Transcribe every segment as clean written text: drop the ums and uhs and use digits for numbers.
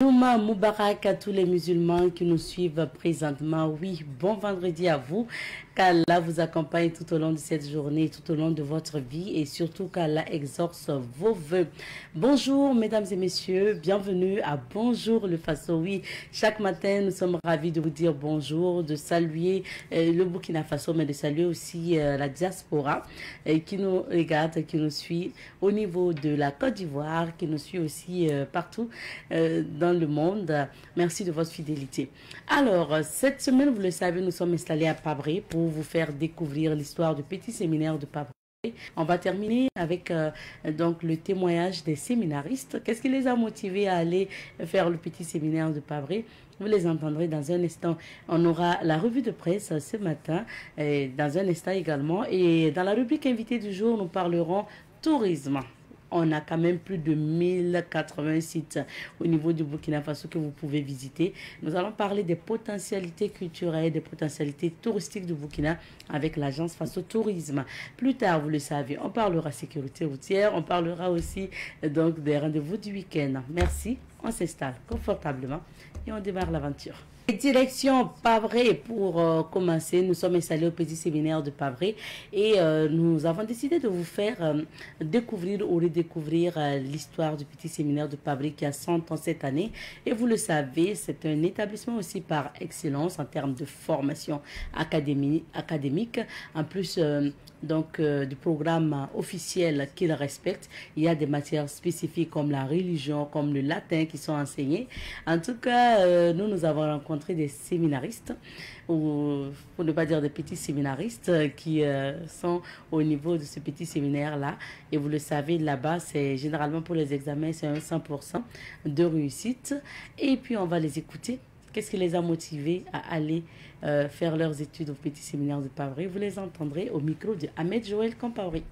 Juma Moubarak à tous les musulmans qui nous suivent présentement. Oui, bon vendredi à vous. Qu'Allah vous accompagne tout au long de cette journée, tout au long de votre vie et surtout qu'Allah exauce vos vœux. Bonjour mesdames et messieurs, bienvenue à Bonjour le Faso. Oui, chaque matin nous sommes ravis de vous dire bonjour, de saluer le Burkina Faso, mais de saluer aussi la diaspora qui nous regarde, qui nous suit au niveau de la Côte d'Ivoire, qui nous suit aussi partout dans le monde. Merci de votre fidélité. Alors, cette semaine, vous le savez, nous sommes installés à Pabré pour vous faire découvrir l'histoire du petit séminaire de Pabré. On va terminer avec donc le témoignage des séminaristes. Qu'est-ce qui les a motivés à aller faire le petit séminaire de Pabré? Vous les entendrez dans un instant. On aura la revue de presse ce matin, dans un instant également. Et dans la rubrique invité du jour, nous parlerons tourisme. On a quand même plus de 1080 sites au niveau du Burkina Faso que vous pouvez visiter. Nous allons parler des potentialités culturelles, des potentialités touristiques du Burkina avec l'agence Faso Tourisme. Plus tard, vous le savez, on parlera sécurité routière, on parlera aussi donc des rendez-vous du week-end. Merci, on s'installe confortablement et on démarre l'aventure. Direction Pabré pour commencer. Nous sommes installés au petit séminaire de Pabré et nous avons décidé de vous faire découvrir ou redécouvrir l'histoire du petit séminaire de Pabré qui a 100 ans cette année. Et vous le savez, c'est un établissement aussi par excellence en termes de formation académique. En plus du programme officiel qu'il respecte, il y a des matières spécifiques comme la religion, comme le latin qui sont enseignées. En tout cas, nous avons rencontré des séminaristes, ou pour ne pas dire des petits séminaristes qui sont au niveau de ce petit séminaire-là. Et vous le savez, là-bas, c'est généralement pour les examens, c'est un 100% de réussite. Et puis, on va les écouter. Qu'est-ce qui les a motivés à aller faire leurs études au petit séminaire de Pabré? Vous les entendrez au micro de Ahmed Joël Compaoré.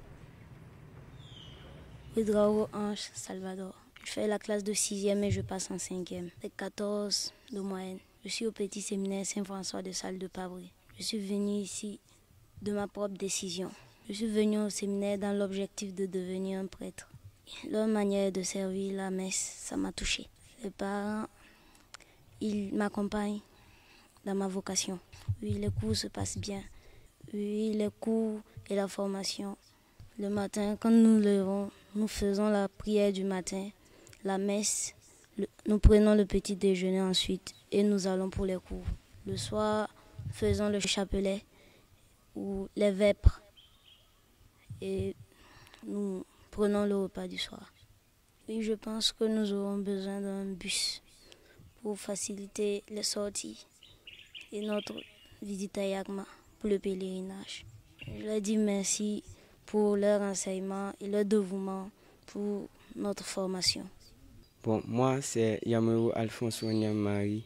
Ouedraogo Ange Salvador. Je fais la classe de 6e et je passe en 5e. J'ai 14 de moyenne. Je suis au petit séminaire Saint-François de Salle de Pabré. Je suis venu ici de ma propre décision. Je suis venu au séminaire dans l'objectif de devenir un prêtre. Leur manière de servir la messe, ça m'a touché. Les parents, ils m'accompagnent dans ma vocation. Oui, les cours se passent bien. Oui, les cours et la formation. Le matin, quand nous levons, nous faisons la prière du matin, la messe, nous prenons le petit déjeuner ensuite et nous allons pour les cours. Le soir, faisons le chapelet ou les vêpres et nous prenons le repas du soir. Oui, je pense que nous aurons besoin d'un bus pour faciliter les sorties et notre visite à Yagma pour le pèlerinage. Je leur dis merci pour leur enseignement et leur dévouement pour notre formation. Bon, moi, c'est Yamerou Alphonse Marie.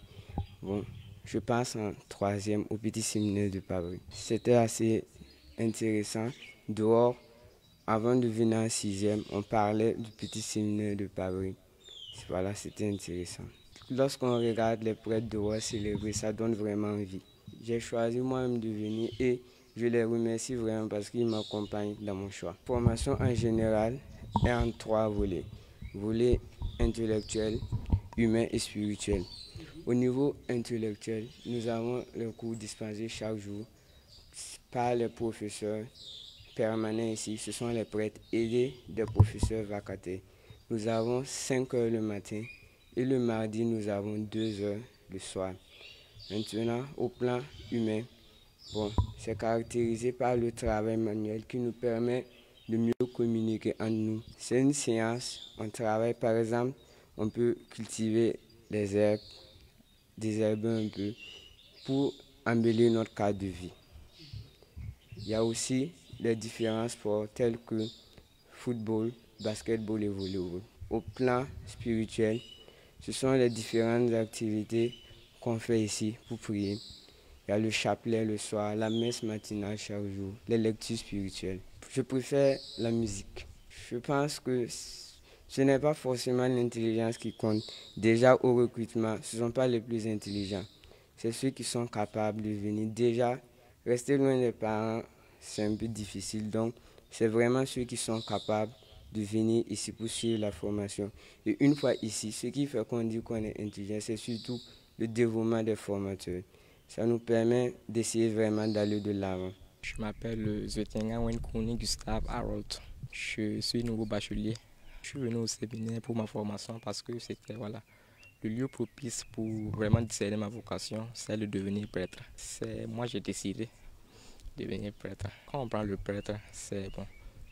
Bon, je passe en 3e au petit séminaire de Pabré. C'était assez intéressant. Dehors, avant de venir en 6e, on parlait du petit séminaire de Pabré. Voilà, c'était intéressant. Lorsqu'on regarde les prêtres dehors célébrer, ça donne vraiment envie. J'ai choisi moi-même de venir et je les remercie vraiment parce qu'ils m'accompagnent dans mon choix. La formation en général est en 3 volets. Volet intellectuel, humain et spirituel. Au niveau intellectuel, nous avons le cours dispensé chaque jour par les professeurs permanents ici. Ce sont les prêtres aidés des professeurs vacataires. Nous avons 5 heures le matin et le mardi, nous avons 2 heures le soir. Maintenant, au plan humain, c'est caractérisé par le travail manuel qui nous permet de mieux communiquer entre nous. C'est une séance, on travaille par exemple, on peut cultiver des herbes, désherber un peu pour embellir notre cadre de vie. Il y a aussi des différents sports tels que football, basketball et volleyball. Au plan spirituel, ce sont les différentes activités qu'on fait ici pour prier. Il y a le chapelet le soir, la messe matinale chaque jour, les lectures spirituelles. Je préfère la musique. Je pense que ce n'est pas forcément l'intelligence qui compte. Déjà au recrutement, ce ne sont pas les plus intelligents. C'est ceux qui sont capables de venir. Déjà, rester loin des parents, c'est un peu difficile. Donc, c'est vraiment ceux qui sont capables de venir ici pour suivre la formation. Et une fois ici, ce qui fait qu'on dit qu'on est intelligent, c'est surtout le dévouement des formateurs. Ça nous permet d'essayer vraiment d'aller de l'avant. Je m'appelle Zwetenga Wenkouni Gustave Harold. Je suis nouveau bachelier. Je suis venu au séminaire pour ma formation parce que c'était le lieu propice pour vraiment discerner ma vocation, c'est de devenir prêtre. Moi j'ai décidé de devenir prêtre. Quand on prend le prêtre, c'est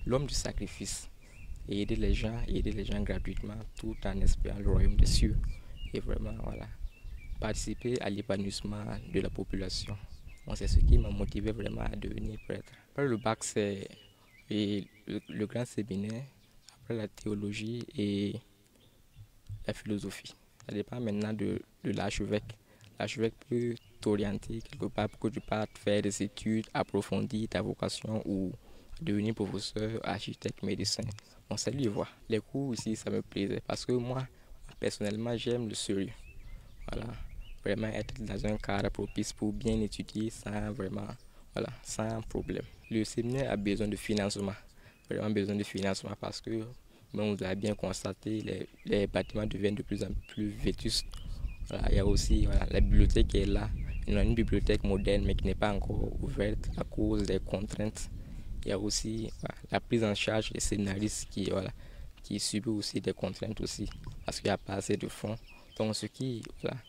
l'homme du sacrifice. Et aider les gens gratuitement tout en espérant le royaume des cieux. Et vraiment participer à l'épanouissement de la population. C'est ce qui m'a motivé vraiment à devenir prêtre. Après le bac, c'est le grand séminaire, après la théologie et la philosophie. Ça dépend maintenant de l'archevêque. L'archevêque peut t'orienter quelque part pour que tu partes faire des études, approfondir ta vocation ou devenir professeur, architecte, médecin. C'est lui voir. Les cours ici, ça me plaisait parce que moi, personnellement, j'aime le sérieux. Vraiment être dans un cadre propice pour bien étudier sans problème. Le séminaire a besoin de financement, vraiment besoin de financement parce que on l'a bien constaté, les bâtiments deviennent de plus en plus vétustes. Il y a aussi la bibliothèque qui est là. On a une bibliothèque moderne mais qui n'est pas encore ouverte à cause des contraintes. Il y a aussi la prise en charge des scénaristes qui subit aussi des contraintes aussi parce qu'il n'y a pas assez de fonds. Donc ce qui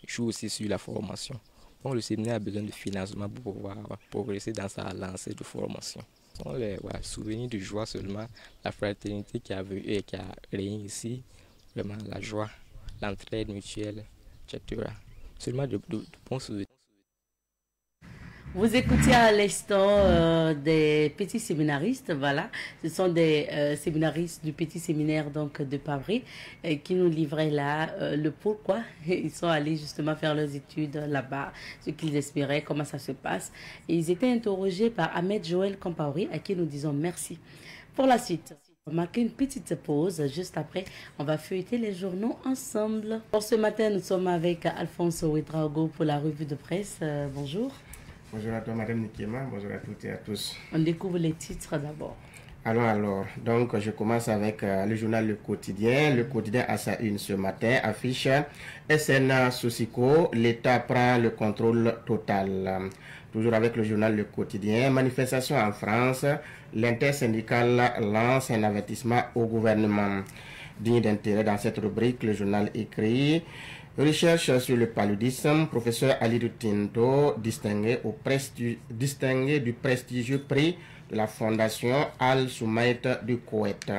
joue aussi sur la formation. Donc le séminaire a besoin de financement pour pouvoir progresser dans sa lancée de formation. Ce sont les souvenirs de joie seulement, la fraternité qui a régné ici, vraiment la joie, l'entraide mutuelle, etc. Seulement de bons souvenirs. Vous écoutez à l'instant des petits séminaristes, voilà. Ce sont des séminaristes du petit séminaire donc de Pavry qui nous livraient là le pourquoi ils sont allés justement faire leurs études là-bas, ce qu'ils espéraient, comment ça se passe. Et ils étaient interrogés par Ahmed Joël Compaoré à qui nous disons merci. Pour la suite, on va marquer une petite pause. Juste après, on va feuilleter les journaux ensemble. Pour ce matin, nous sommes avec Alphonse Ouedraogo pour la revue de presse. Bonjour. Bonjour à toi, Madame Nikema. Bonjour à toutes et à tous. On découvre les titres d'abord. Alors, donc je commence avec le journal Le Quotidien. Le Quotidien à sa une ce matin affiche SNA Sosico, l'État prend le contrôle total. Toujours avec le journal Le Quotidien, manifestation en France, l'intersyndicale lance un avertissement au gouvernement. Digne d'intérêt dans cette rubrique, le journal écrit recherche sur le paludisme, professeur Ali Tinto distingué du prestigieux prix de la fondation Al-Soumaït du Koweït.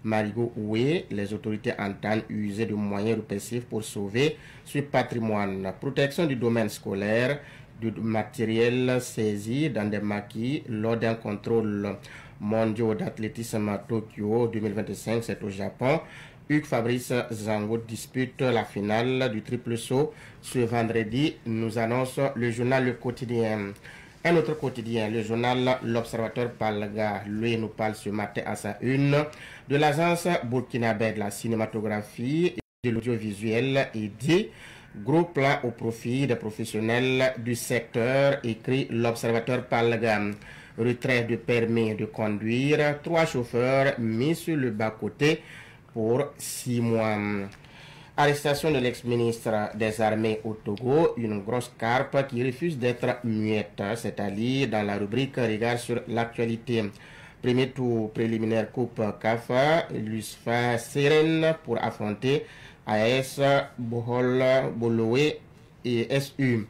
Marigot Oué, les autorités entendent user de moyens répressifs pour sauver ce patrimoine. Protection du domaine scolaire, du matériel saisi dans des maquis lors d'un contrôle mondial d'athlétisme à Tokyo 2025, c'est au Japon. Hugues Fabrice Zango dispute la finale du triple saut ce vendredi, nous annonce le journal Le Quotidien. Un autre quotidien, le journal L'Observateur Palga, lui nous parle ce matin à sa une de l'agence burkinabé de la cinématographie et de l'audiovisuel et dit gros plan au profit des professionnels du secteur, écrit L'Observateur Palga. Retrait de permis de conduire, 3 chauffeurs mis sur le bas-côté pour 6 mois. Arrestation de l'ex-ministre des Armées au Togo, une grosse carpe qui refuse d'être muette, c'est-à-dire dans la rubrique Regard sur l'actualité. Premier tour préliminaire Coupe CAF, l'USFA Seren pour affronter AS Bohol, Boloé et SU.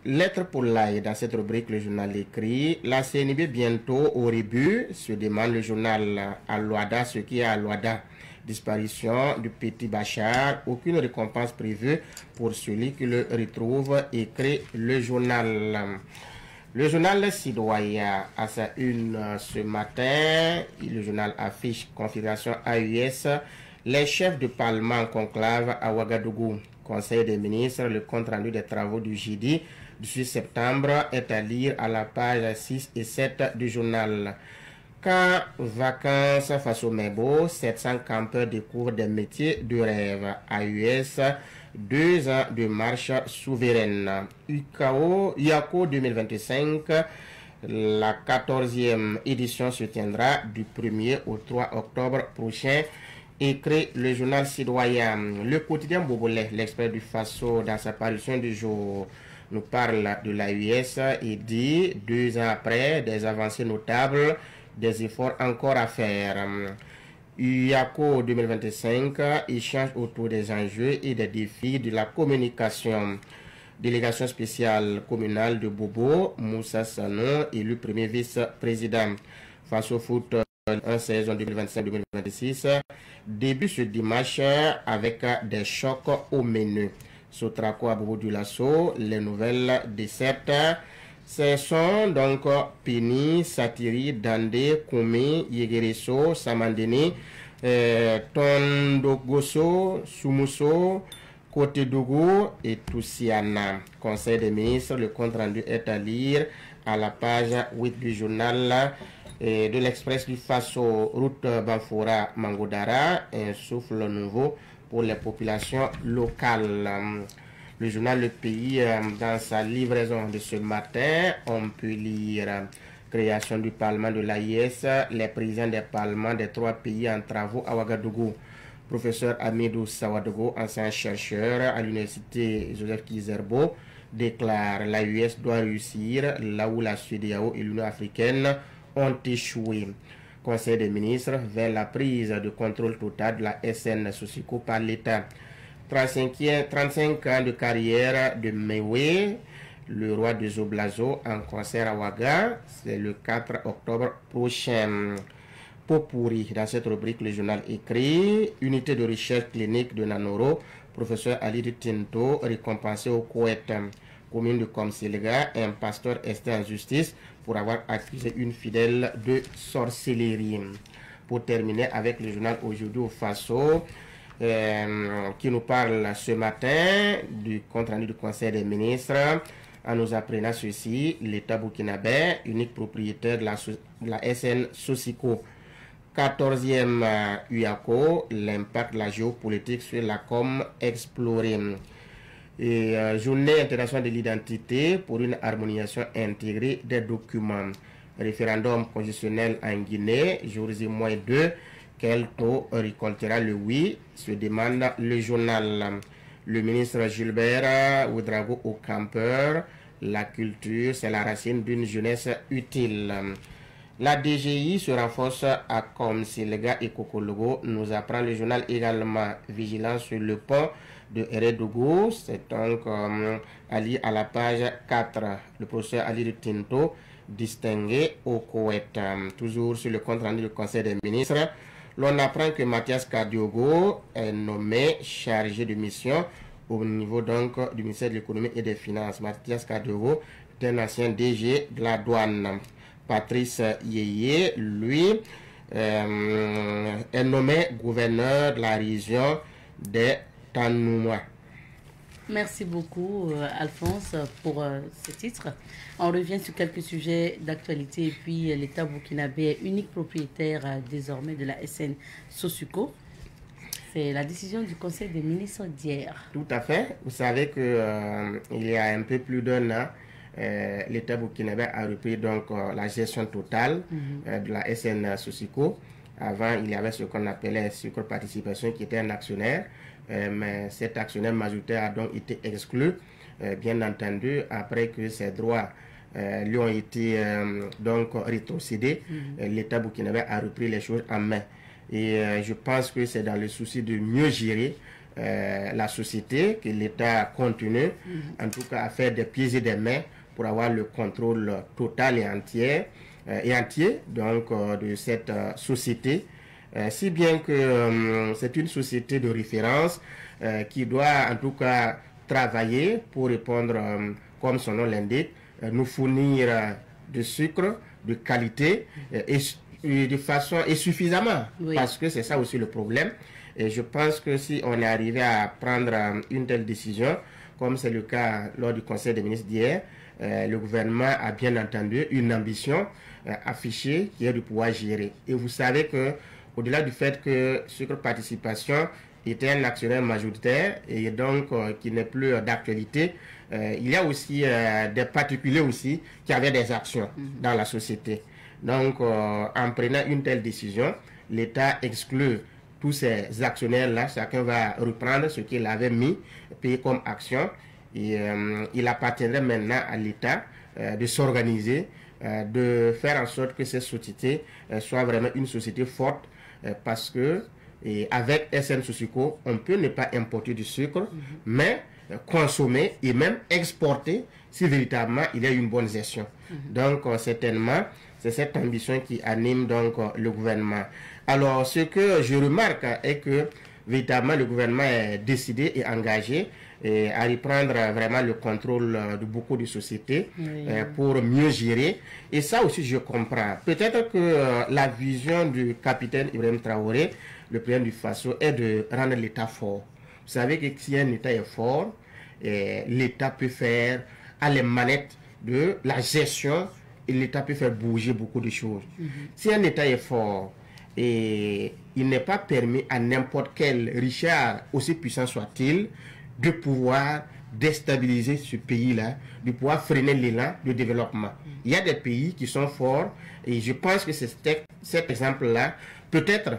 Lettre pour l'AI, dans cette rubrique, le journal écrit la CNB bientôt au rebut, se demande le journal Al-Ouada, ce qui est Al-Ouada. Disparition du petit Bachar, aucune récompense prévue pour celui qui le retrouve, écrit le journal. Le journal Sidoaya à sa une ce matin, le journal affiche configuration AUS, les chefs de parlement en conclave à Ouagadougou. Conseil des ministres, le compte rendu des travaux du JD du 6 septembre est à lire à la page 6 et 7 du journal. Quand vacances face au Mebo, 700 campeurs découvrent des métiers de rêve. AUS, 2 ans de marche souveraine. UCAO, IACO 2025, La 14e édition se tiendra du 1er au 3 octobre prochain. Écrit le journal citoyen. Le quotidien Bobolais, l'expert du Faso, dans sa parution du jour, nous parle de l'AUS et dit, 2 ans après, des avancées notables, des efforts encore à faire. UIACO 2025 échange autour des enjeux et des défis de la communication. Délégation spéciale communale de Bobo, Moussa Sanon, élu premier vice-président. Face au foot en saison 2025-2026, début ce dimanche avec des chocs au menu. Sotraco à Bobo du Lasso, les nouvelles décètes. Ce sont donc Pini, Satiri, Dande, Koumi, Yegereso, Samandeni, Tondogoso, Sumuso, Côté Dougou et Toussiana. Conseil des ministres, le compte rendu est à lire à la page 8 du journal de l'Express du Faso, route Banfora Mangodara, un souffle nouveau pour les populations locales. Le journal Le Pays, dans sa livraison de ce matin, on peut lire création du Parlement de l'AIS, les présidents des parlements des 3 pays en travaux à Ouagadougou. Professeur Amidou Sawadogo, ancien chercheur à l'université Joseph Kizerbo, déclare l'AIS doit réussir là où la CEDEAO et l'Union africaine ont échoué. Conseil des ministres vers la prise de contrôle total de la SN Sosiko par l'État. 35 ans de carrière de Mewe, le roi de Zoblazo, en concert à Ouaga, c'est le 4 octobre prochain. Pourri. Dans cette rubrique, le journal écrit unité de recherche clinique de Nanoro, professeur Ali Tinto, récompensé au Koweït. Commune de Komsilga, un pasteur resté en justice pour avoir accusé une fidèle de sorcellerie. Pour terminer avec le journal Aujourd'hui au Faso, qui nous parle ce matin du compte rendu du Conseil des ministres, en nous apprenant ceci, l'État burkinabé, unique propriétaire de la SN Sosiko. 14e UIACO, l'impact de la géopolitique sur la com explorée. Et journée internationale de l'identité pour une harmonisation intégrée des documents. Référendum constitutionnel en Guinée, jour J-2, quel taux récoltera le oui, se demande le journal. Le ministre Gilbert Ouedraogo au campeur, la culture, c'est la racine d'une jeunesse utile. La DGI se renforce à Komsilga et Kokologo, nous apprend le journal également. Vigilance sur le pont de Eredougou, c'est donc Ali à la page 4. Le professeur Ali de Tinto, distingué au Koweït. Toujours sur le compte rendu du Conseil des ministres, l'on apprend que Mathias Kadiogo est nommé chargé de mission au niveau donc du ministère de l'économie et des finances. Mathias Kadiogo est un ancien DG de la douane. Patrice Yeye, lui, est nommé gouverneur de la région des Tanouma. Merci beaucoup, Alphonse, pour ce titre. On revient sur quelques sujets d'actualité et puis l'État burkinabé est unique propriétaire désormais de la SN Sosiko. C'est la décision du Conseil des ministres d'hier. Tout à fait. Vous savez que il y a un peu plus d'un an, l'État burkinabé a repris donc la gestion totale de la SN Sosiko. Avant, il y avait ce qu'on appelait Sucre Participation qui était un actionnaire, mais cet actionnaire majoritaire a donc été exclu, bien entendu, après que ses droits lui ont été donc rétrocédés. L'État burkinabé a repris les choses en main. Et je pense que c'est dans le souci de mieux gérer la société que l'État continue, en tout cas, à faire des pieds et des mains pour avoir le contrôle total et entier donc, de cette société. Si bien que c'est une société de référence qui doit en tout cas travailler pour répondre, comme son nom l'indique, nous fournir de sucre de qualité et de façon et suffisamment, parce que c'est ça aussi le problème. Et je pense que si on est arrivé à prendre une telle décision, comme c'est le cas lors du Conseil des ministres d'hier, le gouvernement a bien entendu une ambition affichée qui est de pouvoir gérer. Et vous savez que au-delà du fait que Sucre Participation était un actionnaire majoritaire et donc qui n'est plus d'actualité. Il y a aussi des particuliers aussi qui avaient des actions dans la société. Donc, en prenant une telle décision, l'État exclut tous ces actionnaires-là. Chacun va reprendre ce qu'il avait mis, payé comme action. Et il appartiendrait maintenant à l'État de s'organiser, de faire en sorte que cette société soit vraiment une société forte, parce que avec SN Susuco, on peut ne pas importer du sucre, mais consommer et même exporter si véritablement il y a une bonne gestion. Donc, certainement, c'est cette ambition qui anime donc le gouvernement. Alors, ce que je remarque est que véritablement le gouvernement est décidé et engagé à reprendre vraiment le contrôle de beaucoup de sociétés pour mieux gérer. Et ça aussi, je comprends. Peut-être que la vision du capitaine Ibrahim Traoré, le président du Faso, est de rendre l'État fort. Vous savez que si un État est fort, l'État peut faire à les manettes de la gestion et l'État peut faire bouger beaucoup de choses. Si un État est fort, et il n'est pas permis à n'importe quel Richard, aussi puissant soit-il, de pouvoir déstabiliser ce pays-là, de pouvoir freiner l'élan de développement. Il y a des pays qui sont forts et je pense que c'est cet exemple-là, peut-être,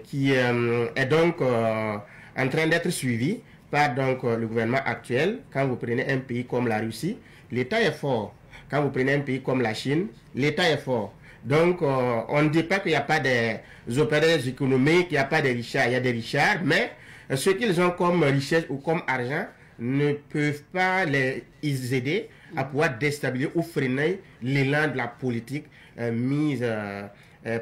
qui est donc en train d'être suivi par donc, le gouvernement actuel. Quand vous prenez un pays comme la Russie, l'État est fort. Quand vous prenez un pays comme la Chine, l'État est fort. Donc, on ne dit pas qu'il n'y a pas des opérateurs économiques, qu'il n'y a pas des richards. Il y a des richards, mais ce qu'ils ont comme richesse ou comme argent ne peuvent pas les aider à pouvoir déstabiliser ou freiner l'élan de la politique mise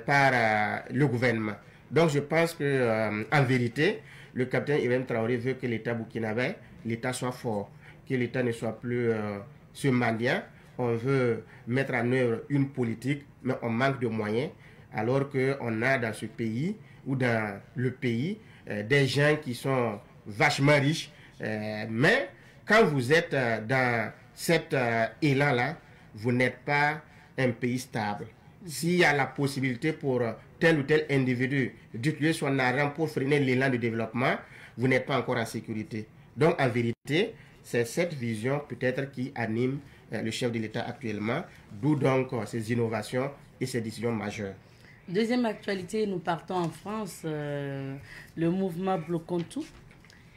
par le gouvernement. Donc, je pense que en vérité, le capitaine Ibrahim Traoré veut que l'État burkinabé, l'État soit fort, que l'État ne soit plus ce mendiant. On veut mettre en œuvre une politique, mais on manque de moyens, alors qu'on a dans ce pays ou dans le pays des gens qui sont vachement riches. Mais quand vous êtes dans cet élan-là, vous n'êtes pas un pays stable. S'il y a la possibilité pour tel ou tel individu d'utiliser son argent pour freiner l'élan de développement, vous n'êtes pas encore en sécurité. Donc, en vérité, c'est cette vision peut-être qui anime le chef de l'État actuellement, d'où donc ces innovations et ces décisions majeures. Deuxième actualité, nous partons en France. Le mouvement Bloquons Tout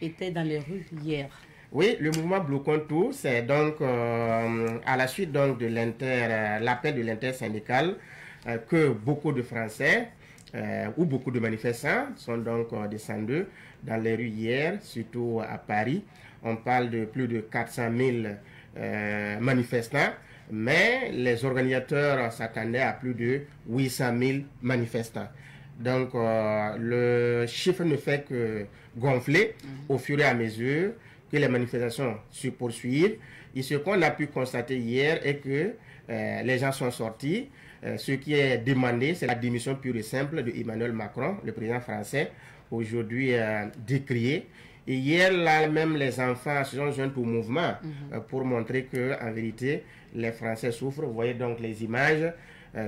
était dans les rues hier. Oui, le mouvement Bloquons Tout, c'est donc à la suite donc de l'appel de l'intersyndical que beaucoup de Français ou beaucoup de manifestants sont donc descendus dans les rues hier, surtout à Paris. On parle de plus de 400 000 manifestants, mais les organisateurs s'attendaient à plus de 800 000 manifestants. Donc, le chiffre ne fait que gonfler au fur et à mesure que les manifestations se poursuivent. Et ce qu'on a pu constater hier est que les gens sont sortis. Ce qui est demandé, c'est la démission pure et simple de Emmanuel Macron, le président français, aujourd'hui décrié. Et hier, là, même les enfants se sont joints au mouvement pour montrer qu'en vérité, les Français souffrent. Vous voyez donc les images,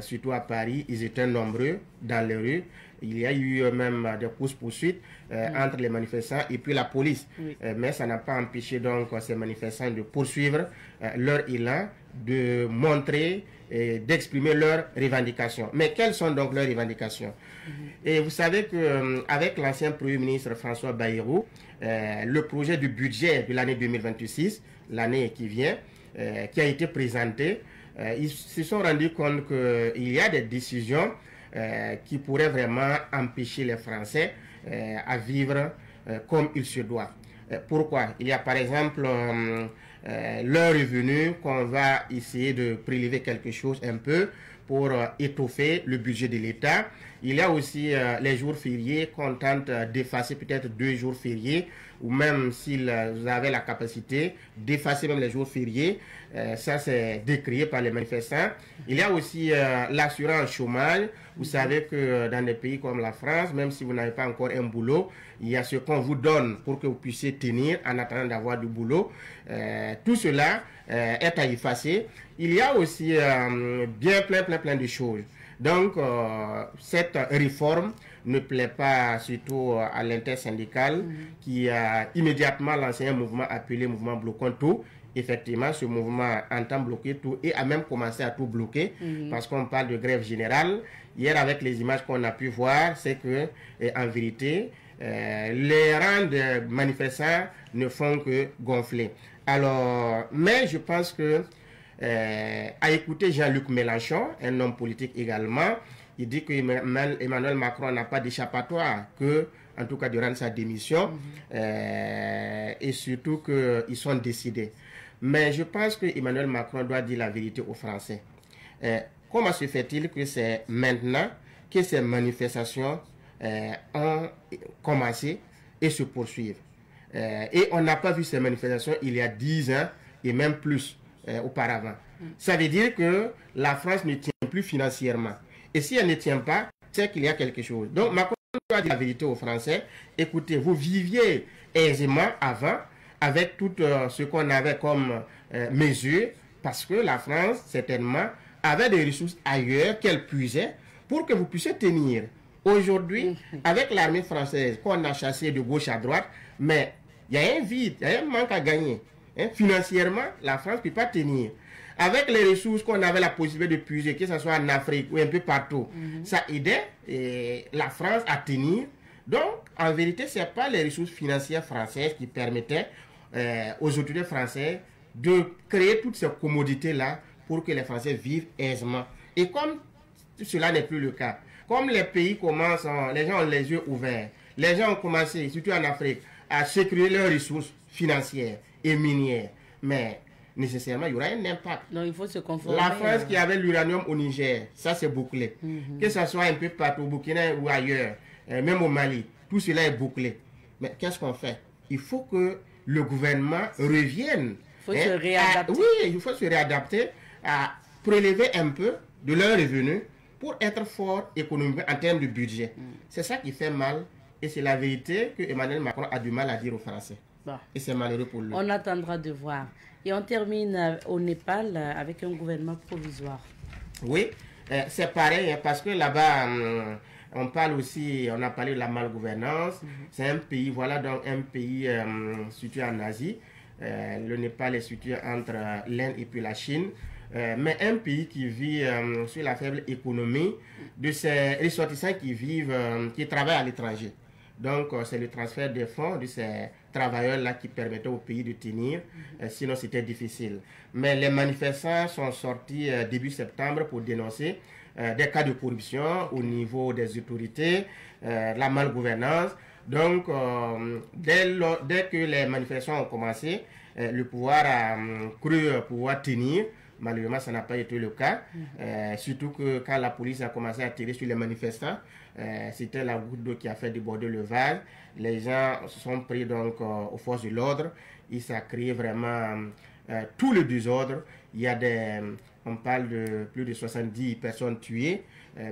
surtout à Paris, ils étaient nombreux dans les rues. Il y a eu même des courses-poursuites entre les manifestants et puis la police. Mais ça n'a pas empêché donc ces manifestants de poursuivre leur élan, de montrer et d'exprimer leurs revendications. Mais quelles sont donc leurs revendications? Et vous savez qu'avec l'ancien Premier ministre François Bayrou, le projet du budget de l'année 2026, l'année qui vient, qui a été présenté, ils se sont rendus compte qu'il y a des décisions qui pourraient vraiment empêcher les Français à vivre comme il se doit. Pourquoi? Il y a par exemple leur revenu qu'on va essayer de prélever quelque chose un peu pour étoffer le budget de l'État. Il y a aussi les jours fériés qu'on tente d'effacer peut-être 2 jours fériés, ou même s'ils avaient la capacité d'effacer même les jours fériés. Ça, c'est décrié par les manifestants. Il y a aussi l'assurance chômage. Vous savez que dans des pays comme la France, même si vous n'avez pas encore un boulot, il y a ce qu'on vous donne pour que vous puissiez tenir en attendant d'avoir du boulot. Tout cela est à effacer. Il y a aussi plein de choses. Donc, cette réforme ne plaît pas surtout à l'intersyndicale qui a immédiatement lancé un mouvement appelé mouvement bloquant tout. Effectivement, ce mouvement entend bloquer tout et a même commencé à tout bloquer parce qu'on parle de grève générale. Hier, avec les images qu'on a pu voir, c'est que, en vérité, les rangs de manifestants ne font que gonfler. Alors, mais je pense que, à écouter Jean-Luc Mélenchon, un homme politique également, il dit que Emmanuel Macron n'a pas d'échappatoire, que, en tout cas, de rendre sa démission, et surtout qu'ils sont décidés. Mais je pense que Emmanuel Macron doit dire la vérité aux Français. Comment se fait-il que c'est maintenant que ces manifestations ont commencé et se poursuivent? Et on n'a pas vu ces manifestations il y a 10 ans et même plus auparavant. Ça veut dire que la France ne tient plus financièrement. Et si elle ne tient pas, c'est qu'il y a quelque chose. Donc Macron doit dire la vérité aux Français. Écoutez, vous viviez aisément avant, avec tout ce qu'on avait comme mesure, parce que la France, certainement, avait des ressources ailleurs qu'elle puisait pour que vous puissiez tenir. Aujourd'hui, avec l'armée française qu'on a chassée de gauche à droite, mais il y a un vide, il y a un manque à gagner. Financièrement, la France ne peut pas tenir. Avec les ressources qu'on avait la possibilité de puiser, que ce soit en Afrique ou un peu partout, ça aidait la France à tenir. Donc, en vérité, ce n'est pas les ressources financières françaises qui permettaient aux autorités françaises de créer toutes ces commodités-là pour que les Français vivent aisément. Et comme cela n'est plus le cas, comme les pays commencent, les gens ont les yeux ouverts, les gens ont commencé, surtout en Afrique, à sécuriser leurs ressources financières et minières, mais nécessairement, il y aura un impact. Donc, il faut se conformer. La France qui avait l'uranium au Niger, ça c'est bouclé. Que ce soit un peu partout, au Burkina ou ailleurs, même au Mali, tout cela est bouclé. Mais qu'est-ce qu'on fait? Il faut que le gouvernement revienne. Il faut se réadapter. Oui, il faut se réadapter à prélever un peu de leurs revenus pour être fort économiquement en termes de budget. C'est ça qui fait mal et c'est la vérité que Emmanuel Macron a du mal à dire aux Français. Bon. Et c'est malheureux pour lui. On attendra de voir. Et on termine au Népal avec un gouvernement provisoire. Oui, c'est pareil hein, parce que là-bas, on parle aussi, on a parlé de la malgouvernance. C'est un pays, voilà donc un pays situé en Asie. Le Népal est situé entre l'Inde et puis la Chine. Mais un pays qui vit sur la faible économie de ses ressortissants qui vivent, qui travaillent à l'étranger. Donc, c'est le transfert des fonds de ces travailleurs-là qui permettait au pays de tenir, sinon c'était difficile. Mais les manifestants sont sortis début septembre pour dénoncer des cas de corruption au niveau des autorités, la malgouvernance. Donc, dès que les manifestations ont commencé, le pouvoir a cru pouvoir tenir. Malheureusement, ça n'a pas été le cas. Surtout que quand la police a commencé à tirer sur les manifestants, c'était la goutte d'eau qui a fait déborder le vase. Les gens se sont pris donc aux forces de l'ordre. Et ça a créé vraiment tout le désordre. Il y a on parle de plus de 70 personnes tuées.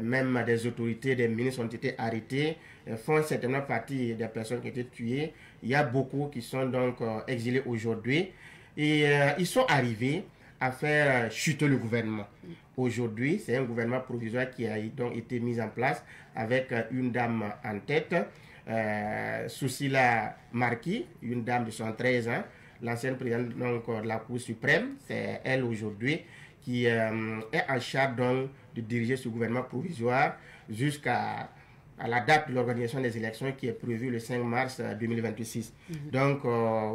Même des autorités, des ministres ont été arrêtés. Font certainement partie des personnes qui ont été tuées. Il y a beaucoup qui sont donc exilés aujourd'hui. Et ils sont arrivés à faire chuter le gouvernement. Aujourd'hui, c'est un gouvernement provisoire qui a donc été mis en place avec une dame en tête, Susila Marquis, une dame de 113 ans, l'ancienne présidente donc, de la Cour suprême. C'est elle aujourd'hui qui est en charge donc de diriger ce gouvernement provisoire jusqu'à la date de l'organisation des élections qui est prévue le 5 mars 2026. Donc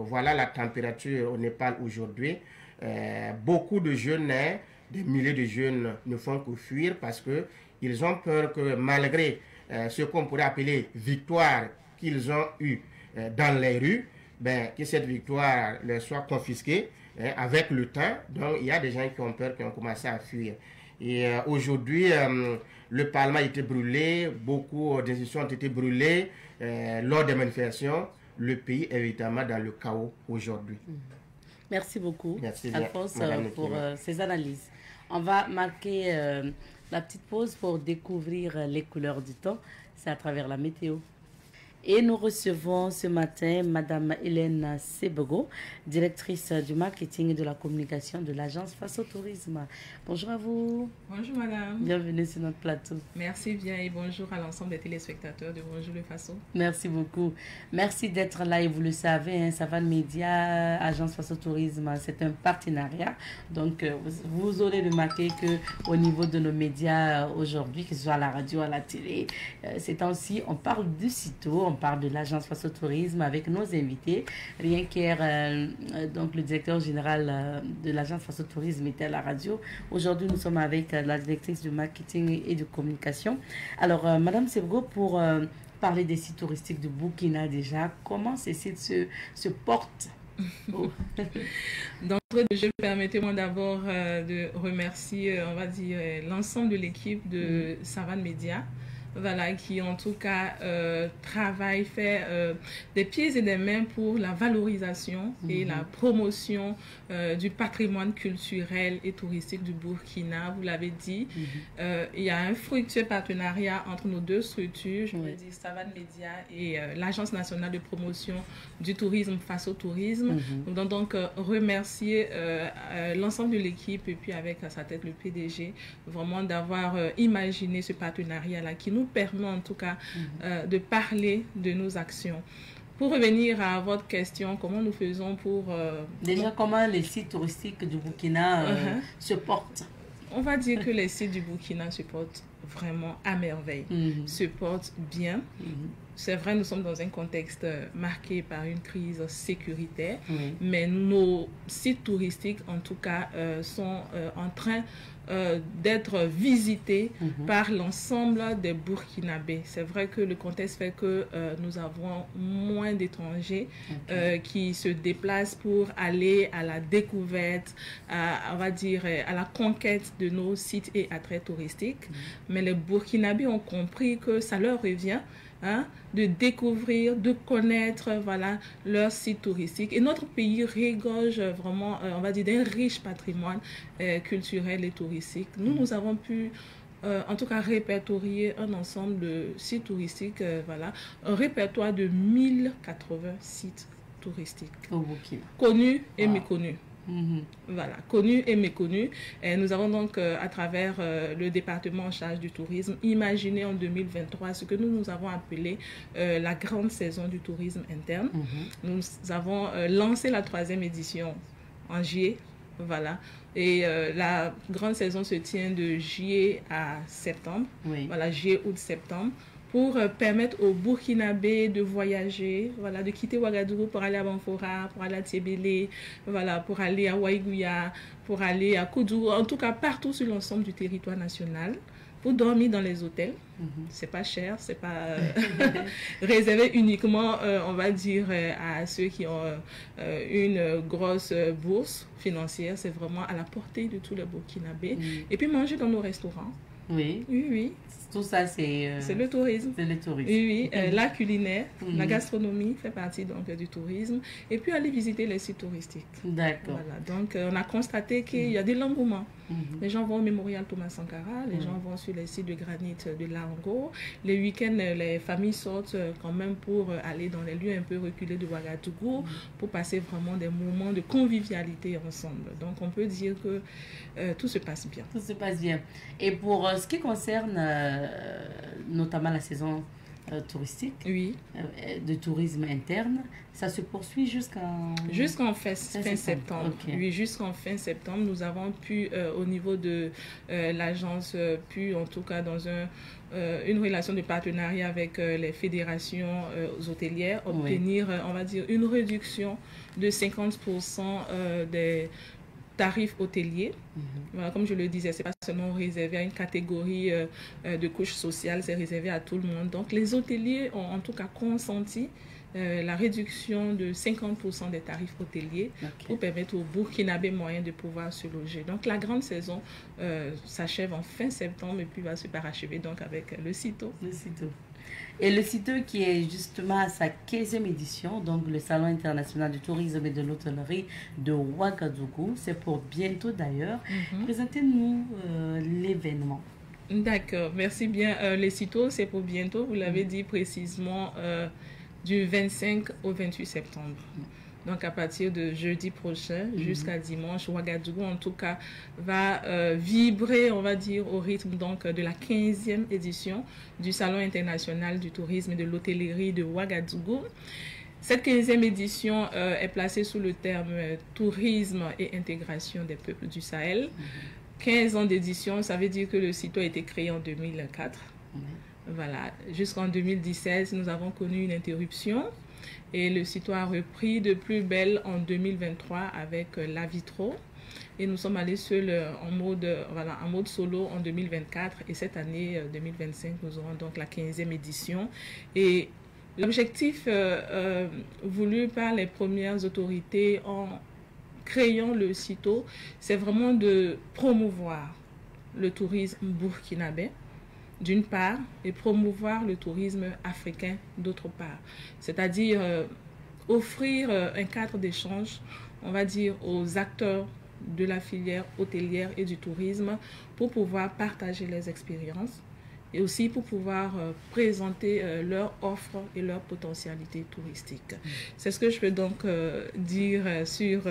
voilà la température au Népal aujourd'hui. Beaucoup de jeunes, des milliers de jeunes ne font que fuir parce qu'ils ont peur que malgré ce qu'on pourrait appeler victoire qu'ils ont eue dans les rues, que cette victoire leur soit confisquée avec le temps. Donc il y a des gens qui ont peur, qui ont commencé à fuir. Et aujourd'hui, le Parlement a été brûlé, beaucoup d'institutions ont été brûlées lors des manifestations. Le pays est évidemment dans le chaos aujourd'hui. Merci beaucoup, Merci Alphonse, pour ces analyses. On va marquer la petite pause pour découvrir les couleurs du temps. C'est à travers la météo. Et nous recevons ce matin Madame Hélène Sebego, directrice du marketing et de la communication de l'agence Face au Tourisme. Bonjour à vous. Bonjour Madame. Bienvenue sur notre plateau. Merci bien et bonjour à l'ensemble des téléspectateurs de Bonjour le Faso. Merci beaucoup. Merci d'être là et vous le savez, Savane Média, agence Face au Tourisme, c'est un partenariat. Donc vous aurez remarqué qu'au niveau de nos médias aujourd'hui, que ce soit à la radio, à la télé, ces temps-ci, on parle du sitôt, on parle de l'agence Face au Tourisme avec nos invités. Rien qu'hier, donc le directeur général de l'agence Face au Tourisme était à la radio. Aujourd'hui, nous sommes avec la directrice du marketing et de communication. Alors, Madame Sebego, pour parler des sites touristiques du Burkina déjà, comment ces sites se portent? D'entrée de jeu, permettez-moi d'abord de remercier, on va dire, l'ensemble de l'équipe de Savane Média. Voilà, qui en tout cas travaille, fait des pieds et des mains pour la valorisation et la promotion du patrimoine culturel et touristique du Burkina. Vous l'avez dit, il y a un fructueux partenariat entre nos deux structures, je veux dire Savane Média et l'Agence nationale de promotion du tourisme Face au Tourisme. Donc remercier l'ensemble de l'équipe et puis avec à sa tête le PDG, vraiment d'avoir imaginé ce partenariat-là qui nous permet en tout cas de parler de nos actions. Pour revenir à votre question, comment nous faisons pour... Déjà, comment les sites touristiques du Burkina se portent? On va dire que les sites du Burkina se portent vraiment à merveille, se portent bien. C'est vrai, nous sommes dans un contexte marqué par une crise sécuritaire, mais nos sites touristiques, en tout cas, sont en train d'être visités par l'ensemble des Burkinabés. C'est vrai que le contexte fait que nous avons moins d'étrangers qui se déplacent pour aller à la découverte, on va dire, à la conquête de nos sites et attraits touristiques. Mais les Burkinabés ont compris que ça leur revient de découvrir, de connaître leurs sites touristiques. Et notre pays regorge vraiment, on va dire, d'un riche patrimoine culturel et touristique. Nous avons pu, en tout cas, répertorier un ensemble de sites touristiques, un répertoire de 1080 sites touristiques, connus et méconnus. Voilà, connus et méconnus. Et nous avons donc, à travers le département en charge du tourisme, imaginé en 2023 ce que nous avons appelé la grande saison du tourisme interne. Nous avons lancé la 3e édition en juillet. Voilà. Et la grande saison se tient de juillet à septembre. Voilà, juillet, août, septembre, pour permettre aux Burkinabés de voyager, de quitter Ouagadougou pour aller à Banfora, pour aller à Tiébélé, pour aller à Waïgouya, pour aller à Koudougou, en tout cas partout sur l'ensemble du territoire national, pour dormir dans les hôtels. C'est pas cher, c'est pas réservé uniquement, on va dire, à ceux qui ont une grosse bourse financière. C'est vraiment à la portée de tous les Burkinabés. Et puis manger dans nos restaurants. Oui. Tout ça, c'est le tourisme. C'est le tourisme. Oui. La culinaire, la gastronomie fait partie donc du tourisme. Et puis aller visiter les sites touristiques. D'accord. Voilà. Donc on a constaté qu'il y a de l'engouement. Les gens vont au mémorial Thomas Sankara, les gens vont sur les sites de granit de Larango. Les week-ends, les familles sortent quand même pour aller dans les lieux un peu reculés de Ouagadougou pour passer vraiment des moments de convivialité ensemble. Donc on peut dire que tout se passe bien. Tout se passe bien. Et pour ce qui concerne notamment la saison touristique, de tourisme interne, ça se poursuit jusqu'en fin septembre. Oui, jusqu'en fin septembre, nous avons pu, au niveau de l'agence, en tout cas dans une relation de partenariat avec les fédérations hôtelières, obtenir, on va dire, une réduction de 50% des tarifs hôteliers. Voilà, comme je le disais, c'est pas seulement réservé à une catégorie de couche sociale, c'est réservé à tout le monde. Donc les hôteliers ont en tout cas consenti la réduction de 50% des tarifs hôteliers pour permettre aux Burkinabés moyens de pouvoir se loger. Donc la grande saison s'achève en fin septembre et puis va se parachever donc avec le CITO. Et le CITO qui est justement à sa 15e édition, donc le Salon international du tourisme et de l'hôtellerie de Ouagadougou, c'est pour bientôt d'ailleurs. Présentez-nous l'événement. D'accord, merci bien. Les CITO, c'est pour bientôt, vous l'avez dit précisément, du 25 au 28 septembre. Donc à partir de jeudi prochain jusqu'à dimanche, Ouagadougou en tout cas va vibrer, on va dire, au rythme donc de la 15e édition du Salon international du tourisme et de l'hôtellerie de Ouagadougou. Cette 15e édition est placée sous le terme tourisme et intégration des peuples du Sahel. 15 ans d'édition, ça veut dire que le site a été créé en 2004. Voilà, jusqu'en 2017, nous avons connu une interruption et le site a repris de plus belle en 2023 avec la Vitro. Et nous sommes allés seuls en mode solo en 2024 et cette année 2025, nous aurons donc la 15e édition. Et l'objectif voulu par les premières autorités en créant le CITO, c'est vraiment de promouvoir le tourisme burkinabé, d'une part, et promouvoir le tourisme africain, d'autre part. C'est-à-dire offrir un cadre d'échange, on va dire, aux acteurs de la filière hôtelière et du tourisme pour pouvoir partager les expériences et aussi pour pouvoir présenter leurs offres et leurs potentialités touristiques. C'est ce que je peux donc dire sur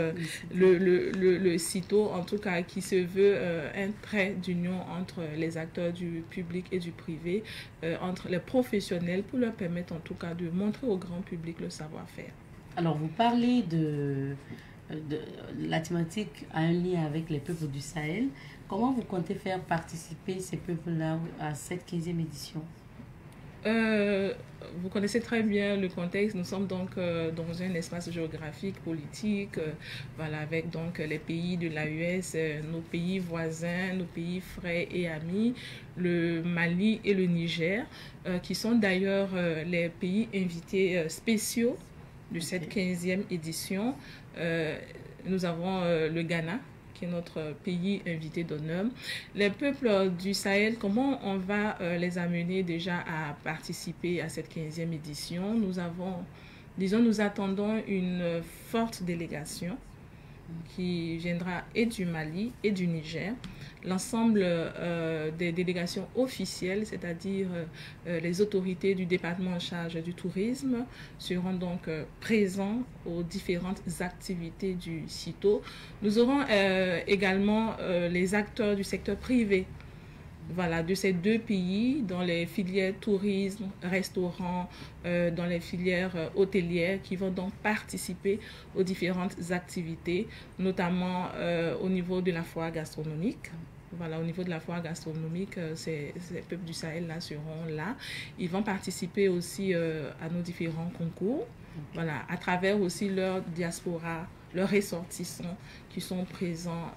le CITO, en tout cas qui se veut un trait d'union entre les acteurs du public et du privé, entre les professionnels pour leur permettre en tout cas de montrer au grand public le savoir-faire. Alors vous parlez de la thématique a un lien avec les peuples du Sahel. Comment vous comptez faire participer ces peuples-là à cette 15e édition? Vous connaissez très bien le contexte. Nous sommes donc dans un espace géographique, politique, voilà, avec donc les pays de l'AES, nos pays voisins, nos pays frères et amis, le Mali et le Niger, qui sont d'ailleurs les pays invités spéciaux de cette 15e édition. Nous avons le Ghana, qui est notre pays invité d'honneur. Les peuples du Sahel, comment on va les amener déjà à participer à cette 15e édition? Nous attendons une forte délégation qui viendra et du Mali et du Niger. L'ensemble des délégations officielles, c'est-à-dire les autorités du département en charge du tourisme, seront donc présents aux différentes activités du CITO. Nous aurons également les acteurs du secteur privé, voilà, de ces deux pays, dans les filières tourisme, restaurant, dans les filières hôtelières, qui vont donc participer aux différentes activités, notamment au niveau de la foire gastronomique. Voilà, au niveau de la foire gastronomique, ces peuples du Sahel-là seront là. Ils vont participer aussi à nos différents concours, voilà, à travers aussi leur diaspora, leurs ressortissants qui sont présents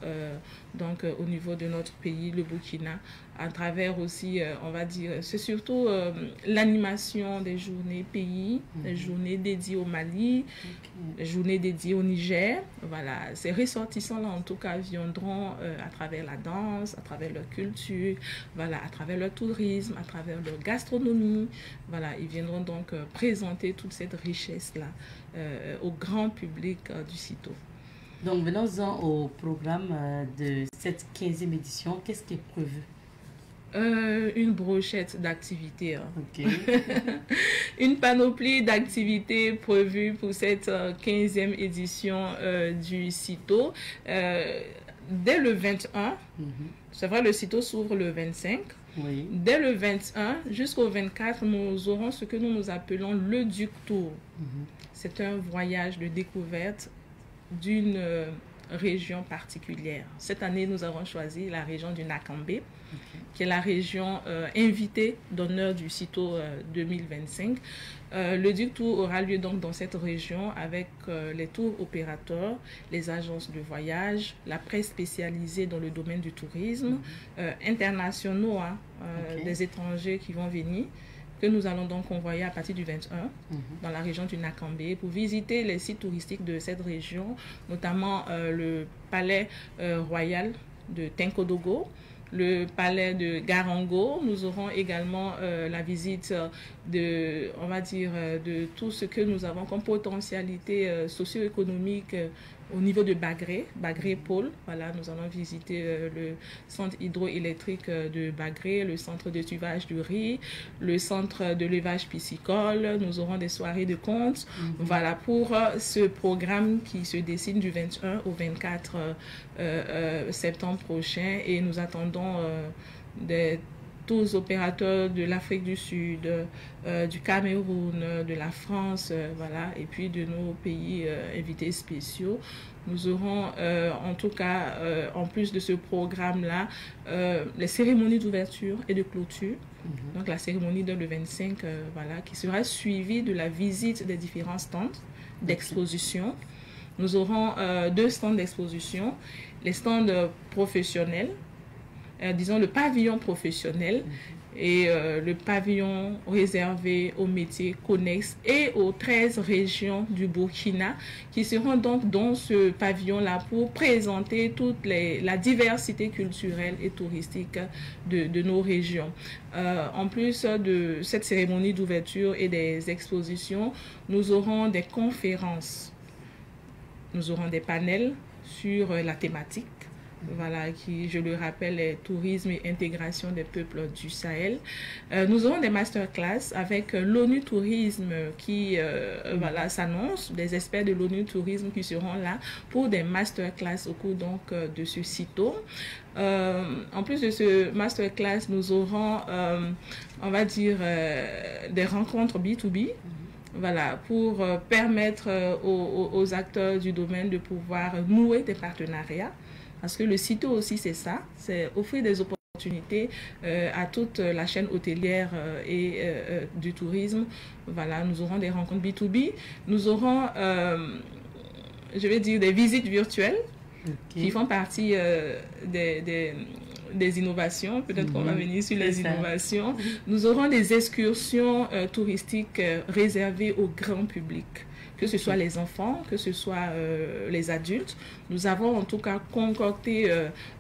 donc au niveau de notre pays, le Burkina, à travers aussi, on va dire, c'est surtout l'animation des journées pays, les journées dédiées au Mali, les journées dédiées au Niger. Voilà, ces ressortissants-là, en tout cas, viendront à travers la danse, à travers leur culture, voilà, à travers leur tourisme, à travers leur gastronomie. Voilà, ils viendront donc présenter toute cette richesse-là au grand public du CITO. Donc, venons-en au programme de cette 15e édition. Qu'est-ce qui est prévu? Une brochette d'activités. Hein. Okay. Une panoplie d'activités prévues pour cette 15e édition du CITO. Dès le 21, c'est vrai, le CITO s'ouvre le 25. Oui. Dès le 21 jusqu'au 24, nous aurons ce que nous appelons le Duc Tour. C'est un voyage de découverte d'une région particulière. Cette année, nous avons choisi la région du Nakambé, qui est la région invitée d'honneur du CITO 2025. Le Duc Tour aura lieu donc dans cette région avec les tours opérateurs, les agences de voyage, la presse spécialisée dans le domaine du tourisme, internationaux, des étrangers qui vont venir, que nous allons donc convoyer à partir du 21 dans la région du Nakambé pour visiter les sites touristiques de cette région, notamment le palais royal de Tenkodogo, le palais de Garango. Nous aurons également la visite de, on va dire, de tout ce que nous avons comme potentialité socio-économique au niveau de Bagré Pôle. Voilà, nous allons visiter le centre hydroélectrique de Bagré, le centre de tuvage du riz, le centre de levage piscicole. Nous aurons des soirées de contes. Voilà, pour ce programme qui se dessine du 21 au 24 septembre prochain. Et nous attendons tous opérateurs de l'Afrique du Sud, du Cameroun, de la France, voilà, et puis de nos pays invités spéciaux. Nous aurons en tout cas, en plus de ce programme-là, les cérémonies d'ouverture et de clôture. Donc la cérémonie de le 25, voilà, qui sera suivie de la visite des différents stands d'exposition. Nous aurons 2 stands d'exposition, les stands professionnels, disons le pavillon professionnel et le pavillon réservé aux métiers connexes et aux 13 régions du Burkina qui seront donc dans ce pavillon-là pour présenter toute la diversité culturelle et touristique de nos régions. En plus de cette cérémonie d'ouverture et des expositions, nous aurons des conférences, nous aurons des panels sur la thématique. Voilà, qui, je le rappelle, est tourisme et intégration des peuples du Sahel. Nous aurons des masterclass avec l'ONU Tourisme qui voilà, s'annonce, des experts de l'ONU Tourisme qui seront là pour des masterclass au cours donc, de ce CITO. En plus de ce masterclass, nous aurons, on va dire, des rencontres B2B. Voilà, pour permettre aux acteurs du domaine de pouvoir nouer des partenariats. Parce que le CITO aussi, c'est ça, c'est offrir des opportunités à toute la chaîne hôtelière et du tourisme. Voilà, nous aurons des rencontres B2B, nous aurons, je vais dire, des visites virtuelles qui font partie des innovations. Peut-être qu'on va venir sur les innovations. Nous aurons des excursions touristiques réservées au grand public, que ce soit les enfants, que ce soit les adultes. Nous avons en tout cas concocté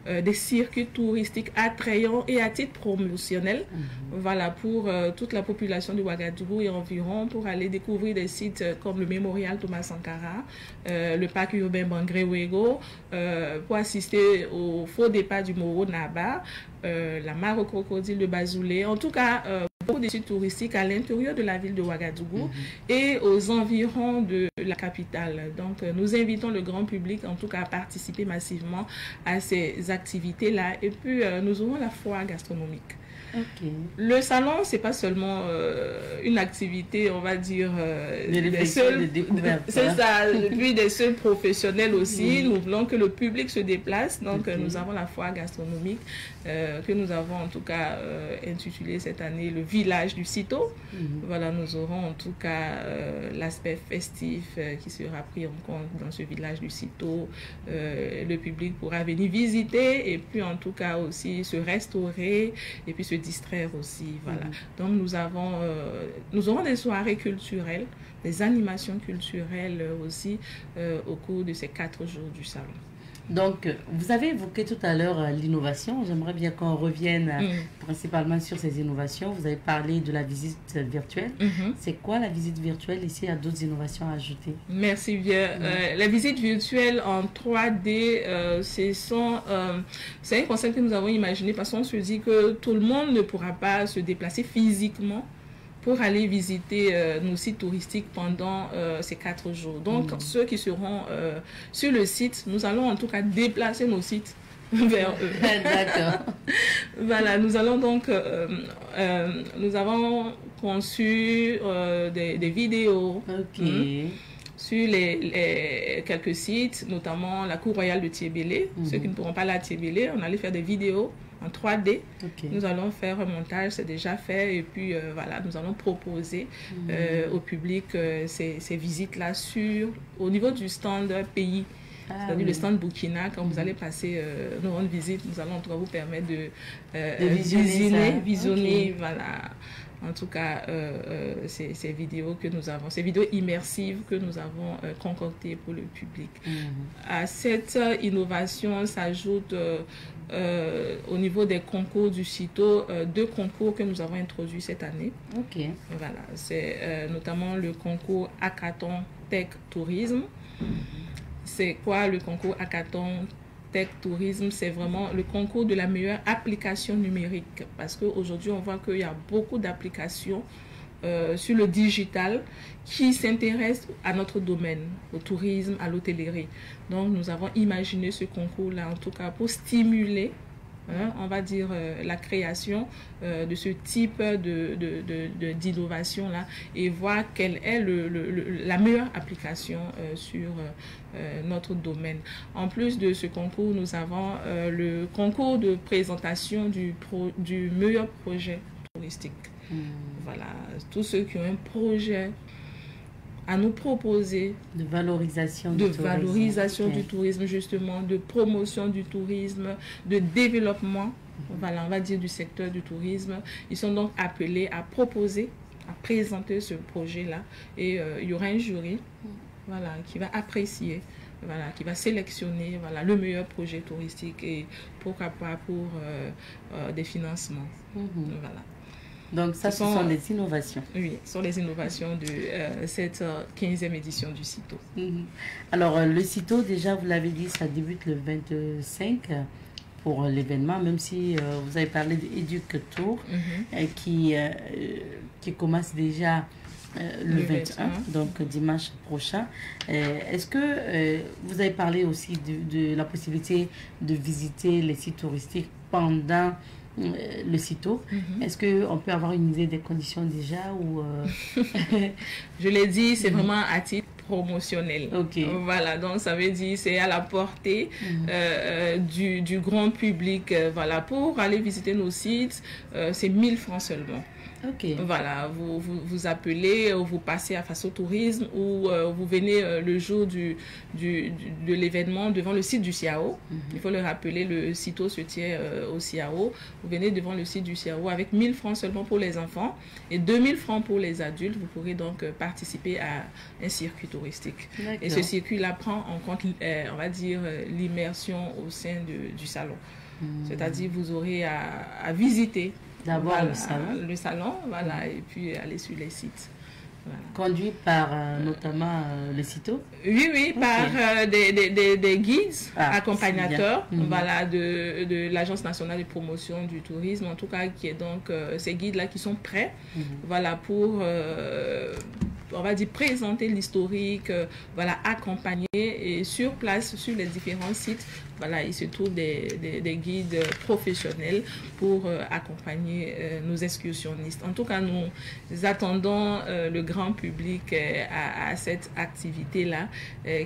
des circuits touristiques attrayants et à titre promotionnel, voilà, pour toute la population de Ouagadougou et environ, pour aller découvrir des sites comme le mémorial Thomas Sankara, le parc urbain Bangré-Ouégo, pour assister au faux départ du Moro Naba, la mare au crocodile de Bazoulé. En tout cas, beaucoup de sites touristiques à l'intérieur de la ville de Ouagadougou et aux environs de la capitale. Donc, nous invitons le grand public, en tout cas, à participer massivement à ces activités-là. Et puis, nous aurons la foire gastronomique. Le salon, c'est pas seulement une activité, on va dire, des seuls, c'est ça, puis des seuls professionnels aussi. Nous voulons que le public se déplace, donc nous avons la foire gastronomique que nous avons en tout cas intitulée cette année le village du CITO. Voilà, nous aurons en tout cas l'aspect festif qui sera pris en compte dans ce village du CITO. Le public pourra venir visiter et puis en tout cas aussi se restaurer et puis se distraire aussi, voilà. Donc nous aurons des soirées culturelles, des animations culturelles aussi au cours de ces 4 jours du salon. Donc, vous avez évoqué tout à l'heure l'innovation. J'aimerais bien qu'on revienne principalement sur ces innovations. Vous avez parlé de la visite virtuelle. C'est quoi la visite virtuelle? Ici, il y a d'autres innovations à ajouter. Merci bien. La visite virtuelle en 3D, c'est un concept que nous avons imaginé parce qu'on se dit que tout le monde ne pourra pas se déplacer physiquement pour aller visiter nos sites touristiques pendant ces 4 jours. Donc, ceux qui seront sur le site, nous allons en tout cas déplacer nos sites vers eux. D'accord. Voilà, nous allons donc, nous avons conçu des vidéos sur les quelques sites, notamment la cour royale de Thiébélé. Ceux qui ne pourront pas aller à Thiébélé, on allait faire des vidéos en 3D. Nous allons faire un montage, c'est déjà fait, et puis voilà, nous allons proposer au public ces visites-là au niveau du stand pays. C'est-à-dire le stand Burkina, quand vous allez passer nous rendre visite, nous allons en tout cas vous permettre de visionner voilà. En tout cas, ces vidéos que nous avons, ces vidéos immersives que nous avons concoctées pour le public. À cette innovation s'ajoute au niveau des concours du CITO, 2 concours que nous avons introduits cette année. Voilà, c'est notamment le concours Hackathon Tech Tourisme c'est quoi le concours Hackathon Tech Tourisme? C'est vraiment le concours de la meilleure application numérique, parce qu'aujourd'hui on voit qu'il y a beaucoup d'applications sur le digital qui s'intéressent à notre domaine, au tourisme, à l'hôtellerie. Donc nous avons imaginé ce concours-là en tout cas pour stimuler, on va dire, la création de ce type d'innovation-là et voir quelle est la meilleure application sur notre domaine. En plus de ce concours, nous avons le concours de présentation du meilleur projet touristique. Voilà, tous ceux qui ont un projet à nous proposer de valorisation du tourisme, justement, de promotion du tourisme, de développement, voilà, on va dire, du secteur du tourisme. Ils sont donc appelés à proposer, à présenter ce projet-là, et il y aura un jury, voilà, qui va apprécier, voilà, qui va sélectionner, voilà, le meilleur projet touristique et pourquoi pas pour des financements. Voilà. Donc ça, ce sont les innovations. Oui, ce sont les innovations de cette 15e édition du CITO. Alors, le CITO, déjà, vous l'avez dit, ça débute le 25 pour l'événement, même si vous avez parlé d'Educ-Tour qui commence déjà le 21, donc dimanche prochain. Est-ce que vous avez parlé aussi de la possibilité de visiter les sites touristiques pendant le CITO? Est-ce qu'on peut avoir une idée des conditions déjà ou Je l'ai dit, c'est vraiment à titre promotionnel. Voilà, donc ça veut dire c'est à la portée du grand public. Voilà, pour aller visiter nos sites, c'est 1000 francs seulement. Voilà, vous appelez, vous passez à Faso Tourisme ou vous venez le jour de l'événement devant le site du CIAO. Il faut le rappeler, le CITO se tient au CIAO. Vous venez devant le site du CIAO avec 1000 francs seulement pour les enfants et 2000 francs pour les adultes. Vous pourrez donc participer à un circuit touristique. Et ce circuit-là prend en compte, on va dire, l'immersion au sein du salon. C'est-à-dire vous aurez à visiter d'abord le salon, voilà, et puis aller sur les sites. Voilà. Conduit par notamment le CITO? Oui, par des guides accompagnateurs, voilà, de l'Agence nationale de promotion du tourisme, en tout cas, qui est donc ces guides-là qui sont prêts, voilà, pour on va dire présenter l'historique, voilà, accompagner, et sur place, sur les différents sites, voilà, il se trouve des guides professionnels pour accompagner nos excursionnistes. En tout cas, nous attendons le grand public à cette activité-là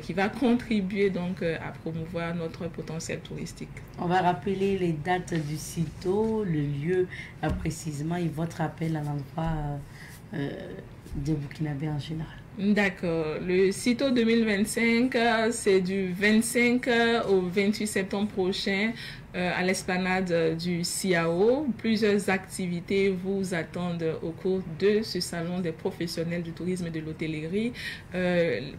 qui va contribuer donc à promouvoir notre potentiel touristique. On va rappeler les dates du CITO, le lieu précisément et votre appel à l'endroit de Burkinabé en général. D'accord. Le CITO 2025, c'est du 25 au 28 septembre prochain à l'esplanade du CIAO. Plusieurs activités vous attendent au cours de ce salon des professionnels du tourisme et de l'hôtellerie.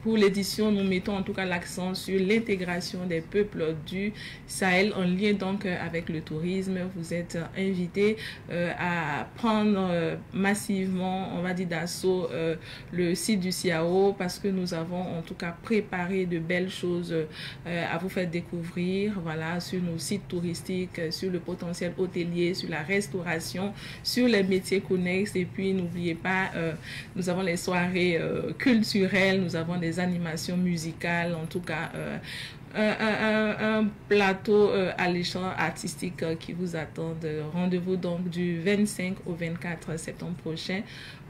Pour l'édition, nous mettons en tout cas l'accent sur l'intégration des peuples du Sahel en lien donc avec le tourisme. Vous êtes invités à prendre massivement, on va dire, d'assaut le site du CIAO, parce que nous avons en tout cas préparé de belles choses à vous faire découvrir, voilà, sur nos sites touristiques, sur le potentiel hôtelier, sur la restauration, sur les métiers connexes. Et puis n'oubliez pas, nous avons les soirées culturelles, nous avons des animations musicales, en tout cas un plateau alléchant artistique qui vous attend. Rendez-vous donc du 25 au 24 septembre prochain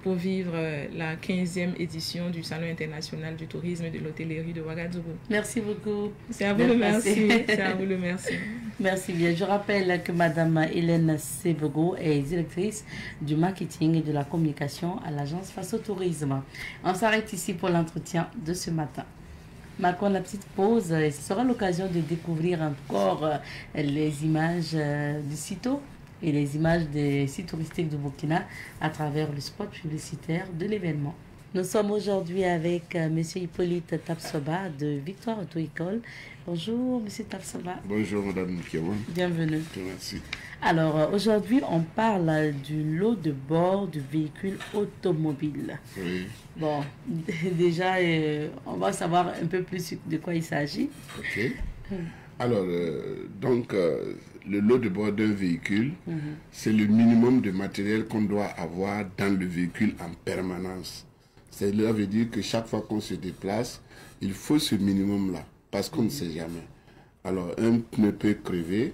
pour vivre la 15e édition du Salon international du tourisme et de l'hôtellerie de Ouagadougou. Merci beaucoup. C'est à vous le merci. C'est à vous le merci. Merci bien. Je rappelle que Madame Hélène Sebego est directrice du marketing et de la communication à l'agence Faso Tourisme. On s'arrête ici pour l'entretien de ce matin. Marquons la petite pause et ce sera l'occasion de découvrir encore les images du CITO et les images des sites touristiques de Burkina à travers le spot publicitaire de l'événement. Nous sommes aujourd'hui avec M. Hippolyte Tapsoba de Victoire Auto-École. Bonjour M. Tapsoba. Bonjour Mme Nkiawan. Bienvenue. Merci. Alors aujourd'hui on parle du lot de bord du véhicule automobile. Oui. Bon, déjà on va savoir un peu plus de quoi il s'agit. Ok. Alors, le lot de bord d'un véhicule, c'est le minimum de matériel qu'on doit avoir dans le véhicule en permanence. Cela veut dire que chaque fois qu'on se déplace, il faut ce minimum-là, parce qu'on ne sait jamais. Alors, un pneu peut crever,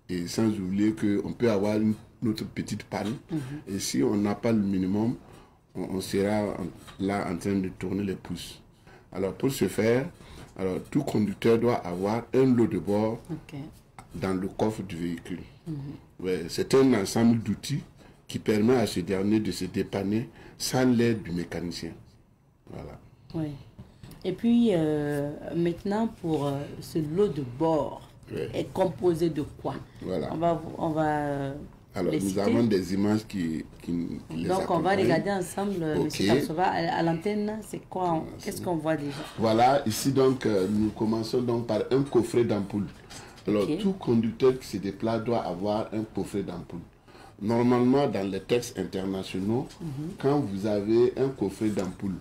et sans oublier qu'on peut avoir une autre petite panne. Et si on n'a pas le minimum, on sera là en train de tourner les pouces. Alors, pour ce faire, tout conducteur doit avoir un lot de bord dans le coffre du véhicule. Ouais, c'est un ensemble d'outils qui permet à ce dernier de se dépanner sans l'aide du mécanicien. Voilà. Oui. Et puis, maintenant, pour ce lot de bord, est composé de quoi? Voilà. On va alors, nous avons des images qui les Donc, on va regarder ensemble, Okay. M. Tapsoba, à l'antenne, c'est quoi? Qu'est-ce qu'on voit déjà? Voilà, ici donc, nous commençons donc par un coffret d'ampoule. Alors, tout conducteur qui se déplace doit avoir un coffret d'ampoule. Normalement, dans les textes internationaux, quand vous avez un coffret d'ampoule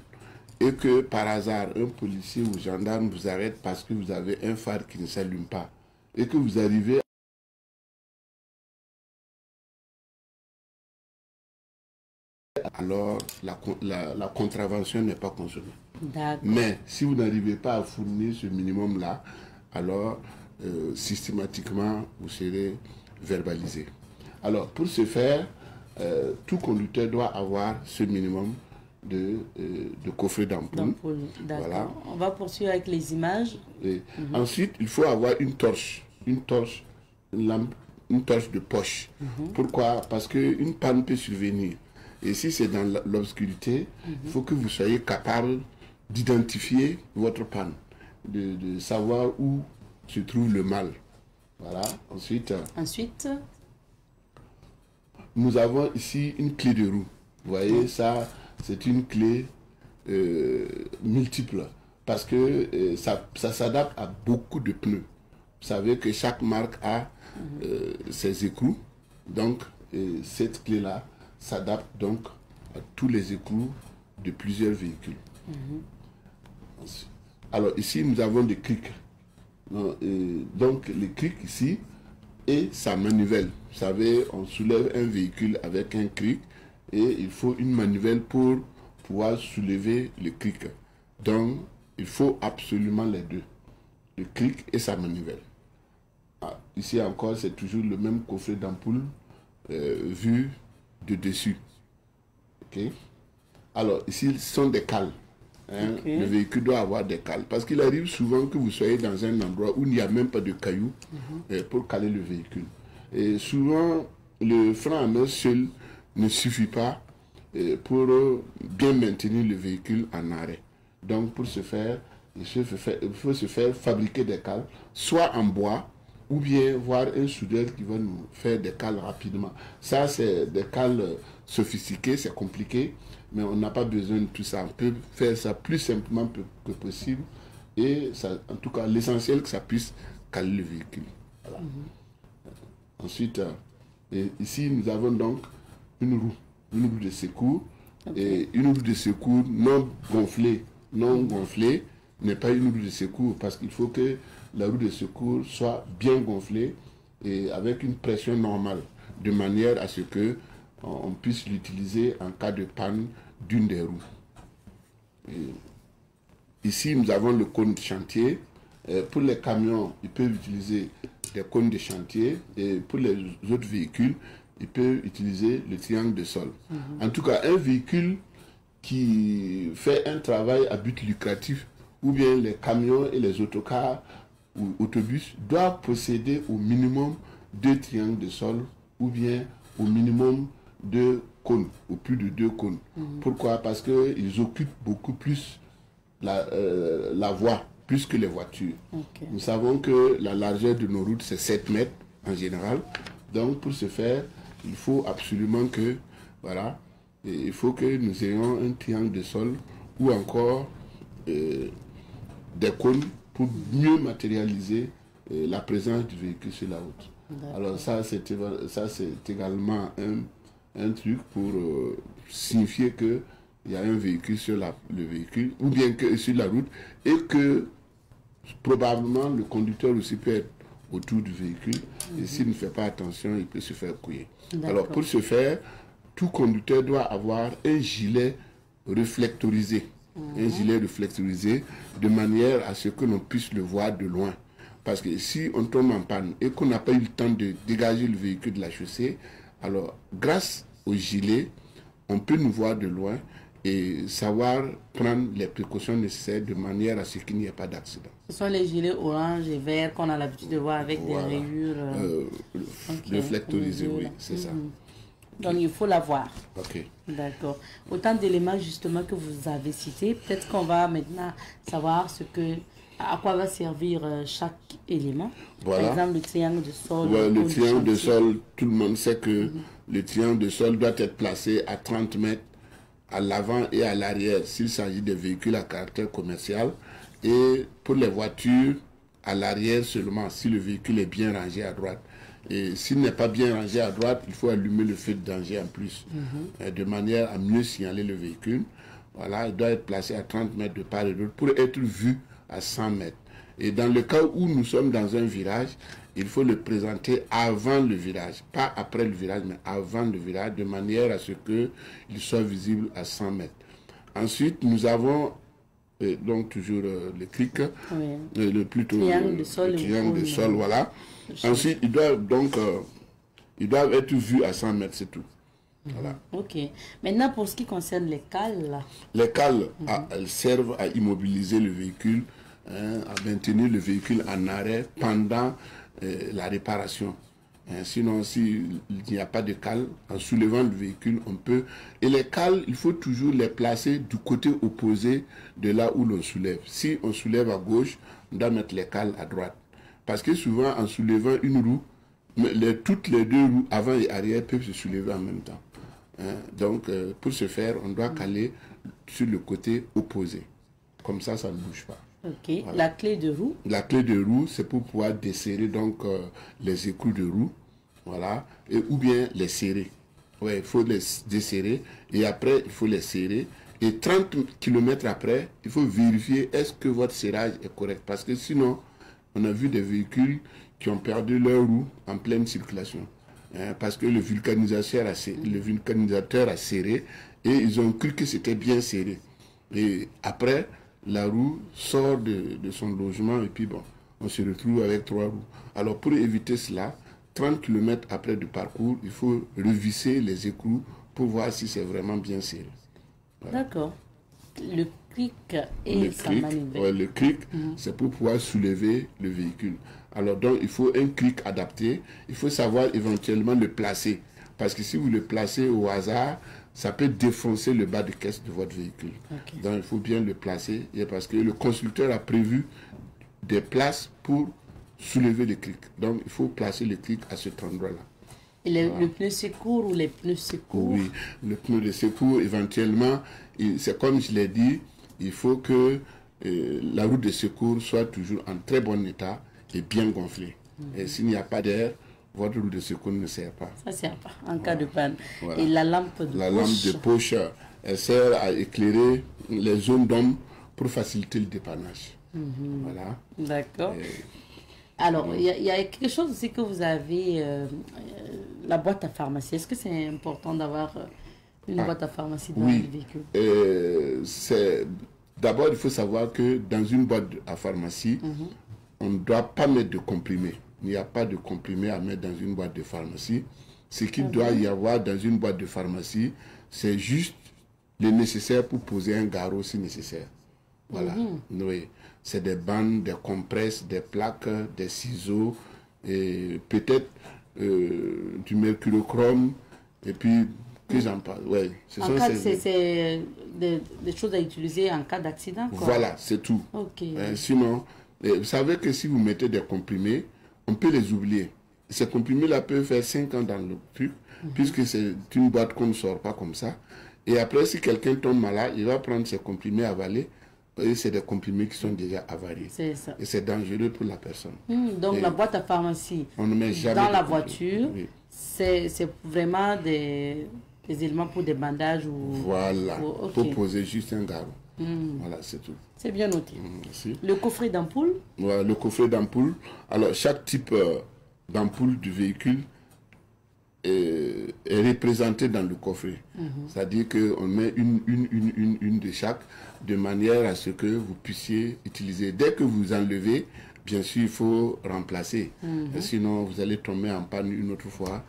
et que par hasard, un policier ou gendarme vous arrête parce que vous avez un phare qui ne s'allume pas et que vous arrivez alors la contravention n'est pas consommée. Mais si vous n'arrivez pas à fournir ce minimum-là, alors systématiquement, vous serez verbalisé. Alors, pour ce faire, tout conducteur doit avoir ce minimum de coffret d'ampoule. Voilà. On va poursuivre avec les images. Ensuite, il faut avoir une torche, une lampe, une torche de poche. Pourquoi? Parce qu'une panne peut survenir. Et si c'est dans l'obscurité, il faut que vous soyez capable d'identifier votre panne, de savoir où se trouve le mal. Voilà. Ensuite, nous avons ici une clé de roue. Vous voyez, ça, c'est une clé multiple parce que ça s'adapte à beaucoup de pneus. Vous savez que chaque marque a ses écrous. Donc, cette clé-là s'adapte donc à tous les écrous de plusieurs véhicules. Alors ici, nous avons des crics. Donc les crics ici et sa manivelle. Vous savez, on soulève un véhicule avec un cric et il faut une manivelle pour pouvoir soulever le cric. Donc, il faut absolument les deux. Le cric et sa manivelle. Ici encore, c'est toujours le même coffret d'ampoule vu de dessus. Ok. Alors, ici, ce sont des cales. Le véhicule doit avoir des cales. Parce qu'il arrive souvent que vous soyez dans un endroit où il n'y a même pas de cailloux pour caler le véhicule. Et souvent, le frein à main seul ne suffit pas pour bien maintenir le véhicule en arrêt. Donc, pour ce faire, il faut se faire fabriquer des cales, soit en bois, ou bien voir un soudeur qui va nous faire des cales rapidement. Ça, c'est des cales sophistiquées, c'est compliqué, mais on n'a pas besoin de tout ça. On peut faire ça plus simplement que possible. Et ça, en tout cas, l'essentiel, que ça puisse caler le véhicule. Voilà. Ensuite, ici, nous avons donc une roue de secours. Et une roue de secours non gonflée n'est pas une roue de secours parce qu'il faut que la roue de secours soit bien gonflée et avec une pression normale, de manière à ce que on puisse l'utiliser en cas de panne d'une des roues. Ici, nous avons le cône de chantier. Pour les camions, ils peuvent utiliser des cônes de chantier et pour les autres véhicules, ils peuvent utiliser le triangle de sol. En tout cas, un véhicule qui fait un travail à but lucratif, ou bien les camions et les autocars ou autobus doivent posséder au minimum 2 triangles de sol ou bien au minimum 2 cônes, ou plus de 2 cônes. Pourquoi? Parce qu'ils occupent beaucoup plus la voie, plus que les voitures. Nous savons que la largeur de nos routes, c'est 7 mètres en général. Donc, pour ce faire, il faut absolument que, voilà, il faut que nous ayons un triangle de sol ou encore des cônes pour mieux matérialiser la présence du véhicule sur la route. Alors ça, c'est également un truc pour signifier que il y a un véhicule sur le véhicule, ou bien que sur la route, et que probablement le conducteur aussi peut être autour du véhicule, et s'il ne fait pas attention, il peut se faire couiller. Alors pour ce faire, tout conducteur doit avoir un gilet réflectorisé, de manière à ce que l'on puisse le voir de loin. Parce que si on tombe en panne et qu'on n'a pas eu le temps de dégager le véhicule de la chaussée, alors grâce au gilet, on peut nous voir de loin et savoir prendre les précautions nécessaires de manière à ce qu'il n'y ait pas d'accident. Ce sont les gilets orange et vert qu'on a l'habitude de voir avec des rayures réflectorisées, oui, c'est ça. Donc il faut l'avoir. Ok. D'accord. Autant d'éléments justement que vous avez cités. Peut-être qu'on va maintenant savoir à quoi va servir chaque élément. Voilà. Par exemple, le triangle de sol. Ouais, le triangle de sol, tout le monde sait que le triangle de sol doit être placé à 30 mètres à l'avant et à l'arrière s'il s'agit de véhicules à caractère commercial, et pour les voitures à l'arrière seulement si le véhicule est bien rangé à droite. Et s'il n'est pas bien rangé à droite, il faut allumer le feu de danger en plus, de manière à mieux signaler le véhicule. Voilà, il doit être placé à 30 mètres de part et d'autre pour être vu à 100 mètres. Et dans le cas où nous sommes dans un virage, il faut le présenter avant le virage, pas après le virage, mais avant le virage, de manière à ce qu'il soit visible à 100 mètres. Ensuite, nous avons donc toujours le cric, le triangle de sol, voilà. Ensuite, ils doivent être vus à 100 mètres, c'est tout. Voilà. Ok. Maintenant, pour ce qui concerne les cales, là. Les cales, elles servent à immobiliser le véhicule, à maintenir le véhicule en arrêt pendant la réparation. Sinon, s'il n'y a pas de cale, en soulevant le véhicule, on peut... Et les cales, il faut toujours les placer du côté opposé de là où l'on soulève. Si on soulève à gauche, on doit mettre les cales à droite. Parce que souvent, en soulevant une roue, toutes les deux roues, avant et arrière, peuvent se soulever en même temps. Donc, pour ce faire, on doit caler sur le côté opposé. Comme ça, ça ne bouge pas. Ok. Voilà. La clé de roue? La clé de roue, c'est pour pouvoir desserrer donc, les écrous de roue. Voilà. Ou bien les serrer. Ouais, il faut les desserrer. Et après, il faut les serrer. Et 30 km après, il faut vérifier est-ce que votre serrage est correct. Parce que sinon, on a vu des véhicules qui ont perdu leur roue en pleine circulation. Parce que le vulcanisateur a serré et ils ont cru que c'était bien serré. Et après, la roue sort de son logement et puis bon, on se retrouve avec 3 roues. Alors pour éviter cela, 30 km après du parcours, il faut revisser les écrous pour voir si c'est vraiment bien serré. Voilà. D'accord. Le cric et sa manivelle. Ouais, le cric, c'est pour pouvoir soulever le véhicule. Alors donc, il faut un cric adapté. Il faut savoir éventuellement le placer. Parce que si vous le placez au hasard, ça peut défoncer le bas de caisse de votre véhicule. Okay. Donc, il faut bien le placer. Et parce que le constructeur a prévu des places pour soulever le cric. Donc, il faut placer le cric à cet endroit-là. Et le pneu secours ou les pneus secours? Oui, le pneu de secours, éventuellement, c'est comme je l'ai dit, il faut que la roue de secours soit toujours en très bon état et bien gonflée. Et s'il n'y a pas d'air, votre roue de secours ne sert pas. Ça ne sert pas en cas de panne. Voilà. Et la lampe de poche? La lampe de poche, elle sert à éclairer les zones d'ombre pour faciliter le dépannage. Voilà. D'accord. Alors, il y a quelque chose aussi que vous avez, la boîte à pharmacie. Est-ce que c'est important d'avoir une boîte à pharmacie dans le véhicule? D'abord, il faut savoir que dans une boîte à pharmacie, on ne doit pas mettre de comprimés. Il n'y a pas de comprimés à mettre dans une boîte de pharmacie. Ce qu'il doit y avoir dans une boîte de pharmacie, c'est juste le nécessaire pour poser un garrot si nécessaire. Voilà. Oui. C'est des bandes, des compresses, des plaques, des ciseaux, et peut-être du mercurochrome, et puis que j'en parle. Ouais, c'est des choses à utiliser en cas d'accident? Voilà, c'est tout. Okay. Sinon, vous savez que si vous mettez des comprimés, on peut les oublier. Ces comprimés-là peuvent faire 5 ans dans le truc, puisque c'est une boîte qu'on ne sort pas comme ça. Et après, si quelqu'un tombe malade, il va prendre ses comprimés avalés. Et c'est des comprimés qui sont déjà avariés. C'est ça. Et c'est dangereux pour la personne. Donc et la boîte à pharmacie, on ne met jamais dans la comprimés. voiture, Oui. c'est vraiment des éléments pour des bandages ou... Voilà, ok. pour poser juste un garrot. Voilà, c'est tout. C'est bien noté. Merci. Le coffret d'ampoule? Voilà, le coffret d'ampoule. Alors, chaque type d'ampoule du véhicule est représenté dans le coffret. C'est-à-dire qu'on met une de chaque, de manière à ce que vous puissiez utiliser. Dès que vous enlevez, bien sûr, il faut remplacer. Sinon, vous allez tomber en panne une autre fois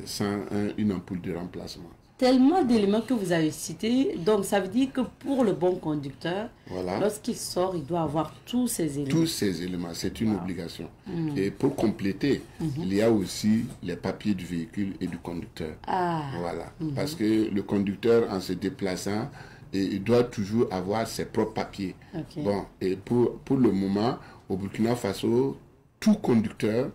sans une ampoule de remplacement. Tellement d'éléments que vous avez cités, donc ça veut dire que pour le bon conducteur, Voilà. lorsqu'il sort, il doit avoir tous ces éléments. Tous ces éléments, c'est une obligation. Et pour compléter, il y a aussi les papiers du véhicule et du conducteur. Voilà. Parce que le conducteur, en se déplaçant, il doit toujours avoir ses propres papiers. Ok. Bon, et pour le moment, au Burkina Faso, tout conducteur,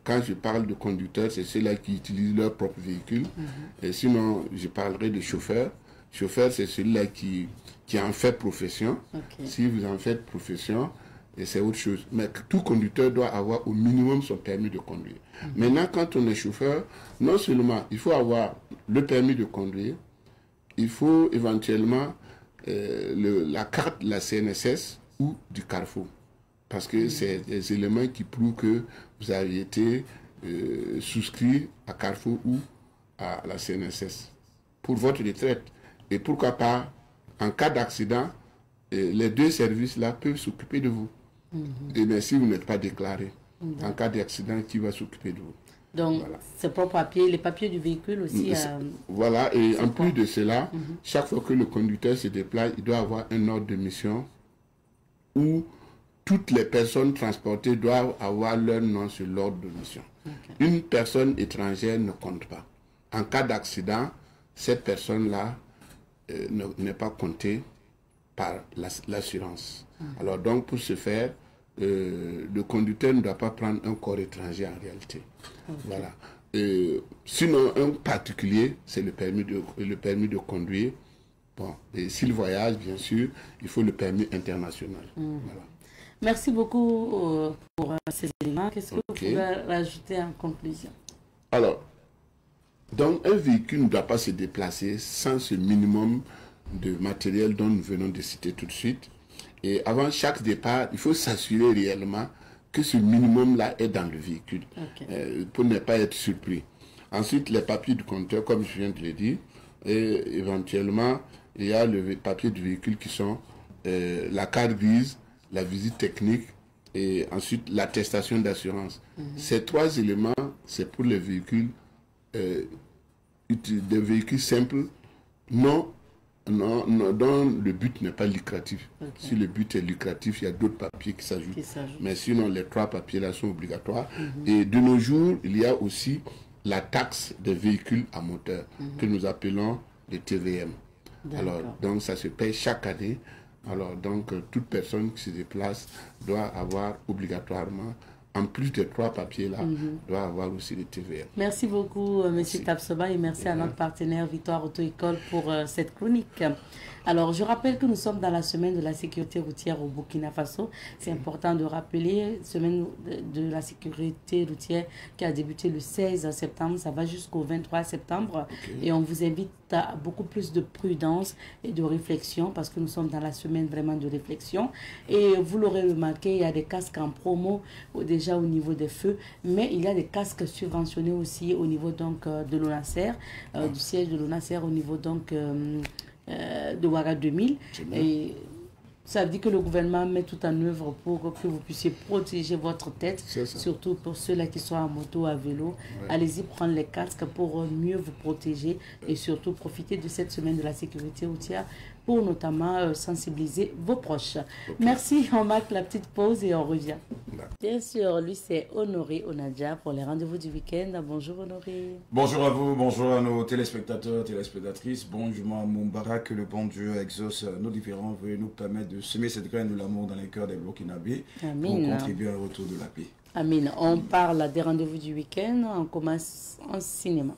quand je parle de conducteurs, c'est ceux-là qui utilisent leur propre véhicule. Et sinon, je parlerai de chauffeur. Chauffeur, c'est celui-là qui en fait profession. Ok. Si vous en faites profession, et c'est autre chose. Mais tout conducteur doit avoir au minimum son permis de conduire. Maintenant, quand on est chauffeur, non seulement il faut avoir le permis de conduire, il faut éventuellement la carte de la CNSS ou du Carrefour. Parce que c'est des éléments qui prouvent que vous avez été souscrit à Carrefour ou à la CNSS pour votre retraite. Et pourquoi pas, en cas d'accident, les deux services-là peuvent s'occuper de vous. Et bien si vous n'êtes pas déclaré, en cas d'accident, qui va s'occuper de vous? Donc, Voilà. ces propres papiers, les papiers du véhicule aussi. Voilà, et en plus de cela, chaque fois que le conducteur se déplace, il doit avoir un ordre de mission où toutes les personnes transportées doivent avoir leur nom sur l'ordre de mission. Une personne étrangère ne compte pas. En cas d'accident, cette personne-là n'est pas comptée par l'assurance. Alors donc, pour ce faire, le conducteur ne doit pas prendre un corps étranger en réalité. Voilà. Sinon, un particulier, c'est le permis de conduire. Bon, et s'il voyage, bien sûr, il faut le permis international. Voilà. Merci beaucoup pour ces éléments. Qu'est-ce que vous pouvez rajouter en conclusion? Alors, donc un véhicule ne doit pas se déplacer sans ce minimum de matériel dont nous venons de citer tout de suite. Et avant chaque départ, il faut s'assurer réellement que ce minimum-là est dans le véhicule, pour ne pas être surpris. Ensuite, les papiers du conducteur, comme je viens de le dire, et éventuellement, il y a le papier du véhicule qui sont la carte grise, la visite technique et ensuite l'attestation d'assurance. Ces trois éléments, c'est pour les véhicules, des véhicules simples, dont le but n'est pas lucratif. Si le but est lucratif, il y a d'autres papiers qui s'ajoutent. Mais sinon, les trois papiers-là sont obligatoires. Et de nos jours, il y a aussi la taxe des véhicules à moteur, que nous appelons le TVM. Alors, donc, ça se paye chaque année. Alors, donc, toute personne qui se déplace doit avoir obligatoirement, en plus des trois papiers-là, doit avoir aussi le TVM. Merci beaucoup, M. Tapsoba, et merci à notre partenaire Victoire Auto-École pour cette chronique. Alors, je rappelle que nous sommes dans la semaine de la sécurité routière au Burkina Faso. C'est important de rappeler, semaine de la sécurité routière qui a débuté le 16 septembre, ça va jusqu'au 23 septembre. Et on vous invite à beaucoup plus de prudence et de réflexion parce que nous sommes dans la semaine vraiment de réflexion. Et vous l'aurez remarqué, il y a des casques en promo déjà au niveau des feux, mais il y a des casques subventionnés aussi au niveau donc de l'ONASER, du siège de l'ONASER au niveau donc de Ouaga 2000. Et ça veut dire que le gouvernement met tout en œuvre pour que vous puissiez protéger votre tête, surtout pour ceux-là qui sont à moto, à vélo. Allez-y prendre les casques pour mieux vous protéger et surtout profiter de cette semaine de la sécurité routière pour notamment sensibiliser vos proches. Merci, on marque la petite pause et on revient. Bien sûr, lui c'est Honoré Onadja pour les rendez-vous du week-end. Bonjour Honoré. Bonjour à vous, bonjour à nos téléspectateurs, téléspectatrices. Bonjour à Moumbara, que le bon Dieu exauce nos différents vœux et nous permette de semer cette graine de l'amour dans les cœurs des Burkinabés pour contribuer au retour de la paix. Amin. On parle des rendez-vous du week-end, on commence en cinéma.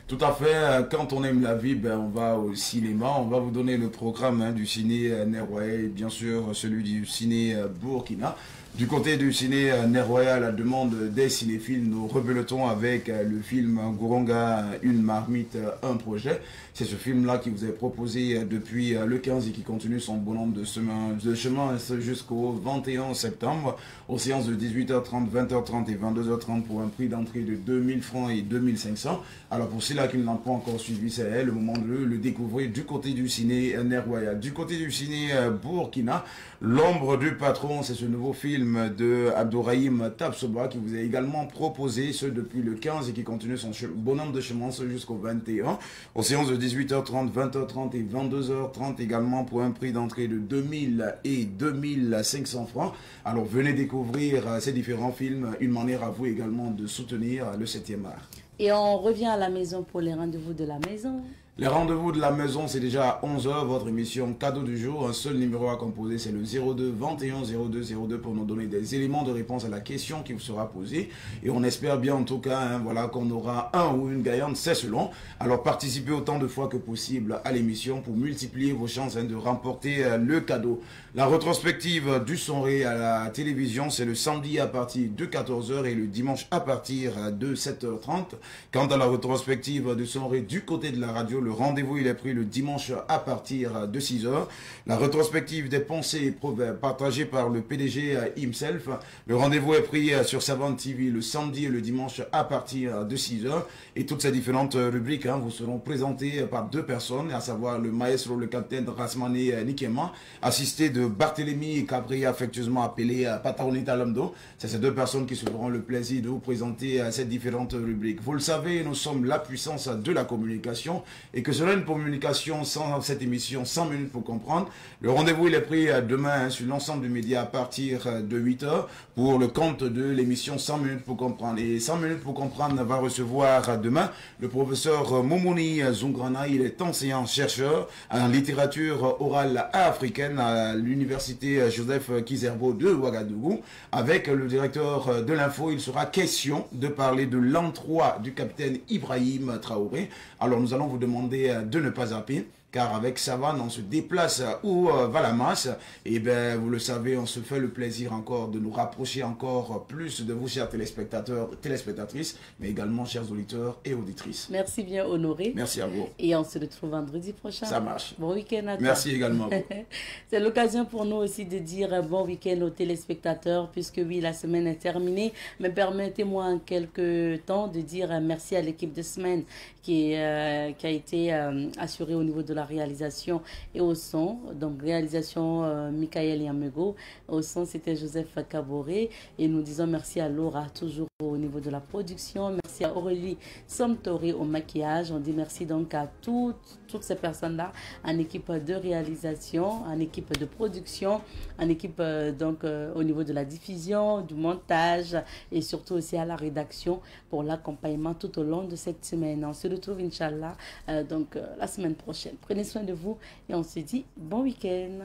Tout à fait. Quand on aime la vie, ben, on va au cinéma. On va vous donner le programme du ciné Nerroyal et bien sûr celui du ciné Burkina. Du côté du ciné Nerroyal, à la demande des cinéphiles, nous rebeloutons avec le film Gouronga, une marmite, un projet. C'est ce film-là qui vous est proposé depuis le 15 et qui continue son bon nombre de chemin jusqu'au 21 septembre, aux séances de 18h30, 20h30 et 22h30 pour un prix d'entrée de 2000 francs et 2500. Alors pour ceux-là qui ne l'ont pas encore suivi, c'est le moment de le découvrir du côté du ciné Nerroyal. Du côté du ciné Burkina, L'ombre du patron, c'est ce nouveau film de Abdourahim Tabsoba qui vous est également proposé, ce depuis le 15 et qui continue son bonhomme de chemin jusqu'au 21, aux séances de 18h30, 20h30 et 22h30 également pour un prix d'entrée de 2000 et 2500 francs. Alors venez découvrir ces différents films, une manière à vous également de soutenir le 7e art. Et on revient à la maison pour les rendez-vous de la maison. Les rendez-vous de la maison, c'est déjà à 11h, votre émission cadeau du jour. Un seul numéro à composer, c'est le 02 21 02 02 pour nous donner des éléments de réponse à la question qui vous sera posée. Et on espère bien en tout cas voilà, qu'on aura un ou une gagnante, c'est selon. Alors participez autant de fois que possible à l'émission pour multiplier vos chances de remporter le cadeau. La rétrospective du Sonré à la télévision, c'est le samedi à partir de 14h et le dimanche à partir de 7h30. Quant à la rétrospective du Sonré du côté de la radio, le rendez-vous il est pris le dimanche à partir de 6h. La rétrospective des pensées et proverbes partagée par le PDG himself. Le rendez-vous est pris sur Savane TV le samedi et le dimanche à partir de 6h. Et toutes ces différentes rubriques vous seront présentées par deux personnes, à savoir le maestro, le capitaine Rasmane Nikema, assisté de Barthélémy Cabri, affectueusement appelé Pataronita Lamdo. C'est ces deux personnes qui se feront le plaisir de vous présenter ces différentes rubriques. Vous le savez, nous sommes la puissance de la communication et que cela une communication sans cette émission, 100 minutes pour comprendre. Le rendez-vous il est pris demain sur l'ensemble des médias à partir de 8h pour le compte de l'émission 100 minutes pour comprendre. Et 100 minutes pour comprendre va recevoir demain le professeur Moumouni Zungrana. Il est enseignant-chercheur en littérature orale africaine à l'université Joseph Kizerbo de Ouagadougou. Avec le directeur de l'info, il sera question de parler de l'an 3 du capitaine Ibrahim Traoré. Alors nous allons vous demander de ne pas zapper, car avec Savane, on se déplace où va la masse. Et bien, vous le savez, on se fait le plaisir encore de nous rapprocher encore plus de vous, chers téléspectateurs, téléspectatrices, mais également, chers auditeurs et auditrices. Merci bien, Honoré. Merci à vous. Et on se retrouve vendredi prochain. Ça marche. Bon week-end à toi. Merci également à vous. C'est l'occasion pour nous aussi de dire bon week-end aux téléspectateurs, puisque oui, la semaine est terminée. Mais permettez-moi en quelques temps de dire merci à l'équipe de semaine qui a été assurée au niveau de la réalisation et au son. Donc, réalisation Michael Yamego. Au son, c'était Joseph Caboré. Et nous disons merci à Laura, toujours au niveau de la production. Merci à Aurélie Somtoré au maquillage. On dit merci donc à toutes ces personnes-là, en équipe de réalisation, en équipe de production, en équipe au niveau de la diffusion, du montage et surtout aussi à la rédaction pour l'accompagnement tout au long de cette semaine. On se retrouve, Inch'Allah, la semaine prochaine. Prenez soin de vous et on se dit bon week-end.